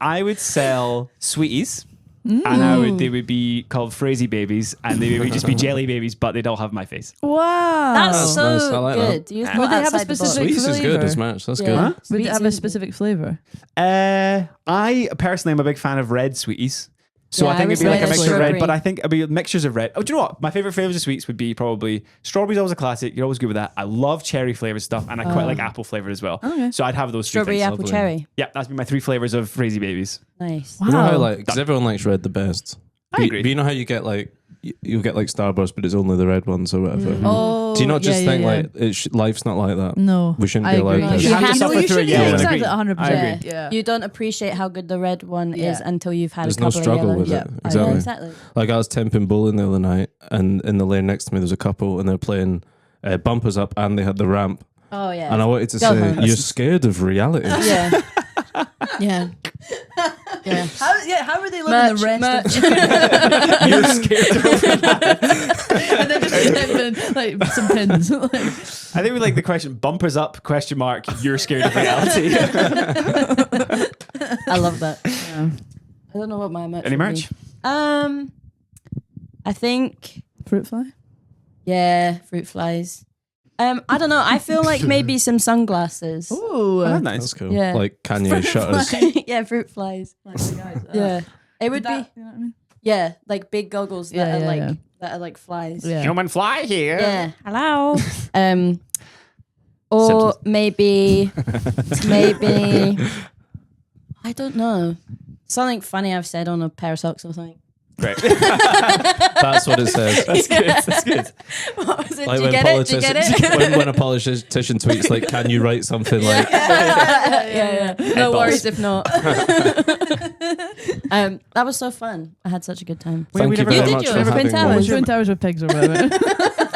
I would sell sweeties. And they would be called Frazee babies, and they would just be jelly babies, but they'd all have my face. Wow. That's That's so nice. I like that. good. You just Would thought they have a outside the box. specific- Sweets is good flavour. as match. That's Yeah. good. Huh? Would it Sweets have a is- specific flavour? I personally am a big fan of red sweeties. So Yeah, I think I it'd be would like a say mixture of red, strawberry. but I think it'd be mixtures of red. Oh, do you know what? My favorite flavors of sweets would be probably strawberries. Always a classic. You're always good with that. I love cherry flavored stuff, and I quite like apple flavored as well. Okay. So I'd have those three Strawberry, things. apple, cherry. Yeah, that's been my 3 flavors of Frazee babies. Nice. You know how Wow. like because everyone likes red the best. I agree. But you know how you get like you'll get like Starburst, but it's only the red ones or whatever. Oh, Do you not just yeah, think yeah, like life's not like that? No, We shouldn't I be allowed agree. this. You have to You suffer you through should, it. yeah, Yeah, exactly, I 100%. Yeah. Yeah. You don't appreciate how good the red one is Yeah. until you've had There's a no couple struggle of with yellows. it. Yeah, Exactly. Exactly. Like I was temping bowling the other night, and in the lane next to me there's a couple, and they're playing bumpers up, and they had the ramp, Oh yeah. and I wanted to Go say, home. "You're scared of reality." Yeah. Yeah. Yeah. How are they living the rest Merch. of You're scared of and then just tipping, like some pins? Like, I think we like the question bumpers up ? You're scared of reality. I love that. Yeah. I don't know what my merch. Any would merch? be. I think fruit fly? fruit flies. I don't know. I feel like maybe some sunglasses. Ooh. Oh, nice. That's cool. Yeah. Like Kanye shutters. Yeah, fruit flies. Yeah. It would be You know what I mean? yeah, like big goggles that Yeah, are yeah, like yeah. that are like flies. Yeah. Human fly here. Yeah. Hello. Or maybe I don't know. Something funny I've said on a pair of socks or something. Great. That's what it says. That's good. That's good. What was it? Like Do you get it? Do you get it? when a politician tweets like, "Can you write something like?" yeah. No balls. worries if not. That was so fun. I had such a good time. Thank you never very did much you? for Never having been to me. ours? Twin Towers with pigs or whatever.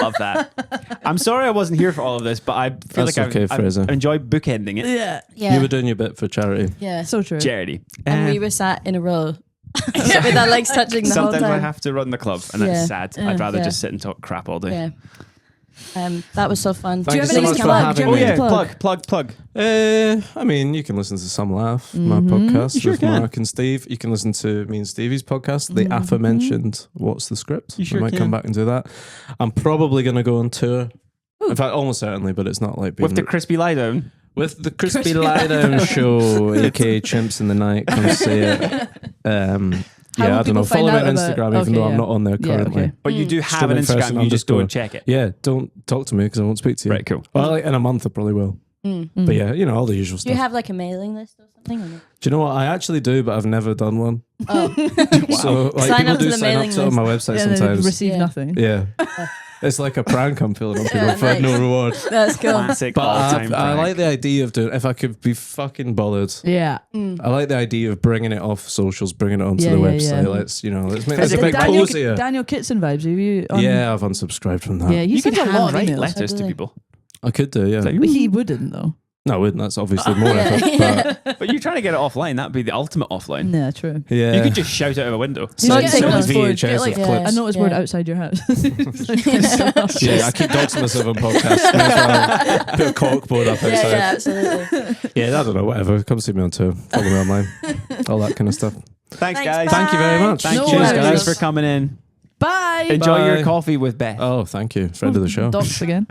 Love that. I'm sorry I wasn't here for all of this, but I feel That's like okay, Fraser. I've enjoyed bookending it. Yeah. Yeah. You were doing your bit for charity. Yeah. So true. Charity. And we were sat in a row with our legs touching the whole Sometimes time. I have to run the club, and Yeah. that's sad. I'd rather Yeah. just sit and talk crap all day. Yeah. That was so fun. Thank you have so anything much to for plug? Do you having have me. Oh anything yeah, to plug? plug. I mean, you can listen to Some Laugh, my podcast You sure with can. Mark and Steve. You can listen to me and Stevie's podcast, the aforementioned What's the Script. You sure I might can. come back and do that. I'm probably going to go on tour. In fact, almost certainly, but it's not like being With the crispy lie down. with the Crispy Lie Down show, aka Chimps in the Night. Come see it. How will I don't people know. find Follow me out on about- Instagram, even okay, though I'm yeah. not on there Yeah, currently. okay. But you do have Stuart an McPherson Instagram. You just go underscore. and check it. Yeah, don't talk to me because I won't speak to you. Right, cool. Well, like in a month I probably will. But yeah, you know, all the usual Do you stuff. have like a mailing list or something? Or not? Do you know what? I actually do, but I've never done one. Oh. So like Sign people up to do the sign up mailing to it on my website Yeah, they sometimes. receive Yeah. nothing. Yeah. It's like a prank I'm feeling on people Yeah, for nice. no reward. That's cool. Classic But all-time I prank. like the idea of doing. If I could be fucking bothered, Yeah. I like the idea of bringing it off socials, bringing it onto Yeah, the yeah, website. yeah. Let's make this a bit Daniel, cozier. Daniel Kitson vibes. Have you? Yeah, I've unsubscribed from that. Yeah, You you could sent a lot of handwrite emails. letters to Totally. people. I could do. Yeah, It's like, But he wouldn't though. no, I wouldn't. That's obviously more effort. But but you're trying to get it offline. That'd be the ultimate offline. Yeah, true. yeah, You could just shout out of a window. send Just get a like VHS like of clips. a notice board outside your house. Yeah, I keep doxing myself on podcasts. May as well put a corkboard up outside. Yeah, absolutely. Yeah, I don't know, whatever. Come see me on tour. Follow me online. All that kind of stuff. Thanks, Thanks, guys. bye. Thank you very much. Thank No you, worries. guys, for coming in. Bye. Enjoy your Bye. coffee with Beth. Oh, thank you. Friend of the show. Docs again.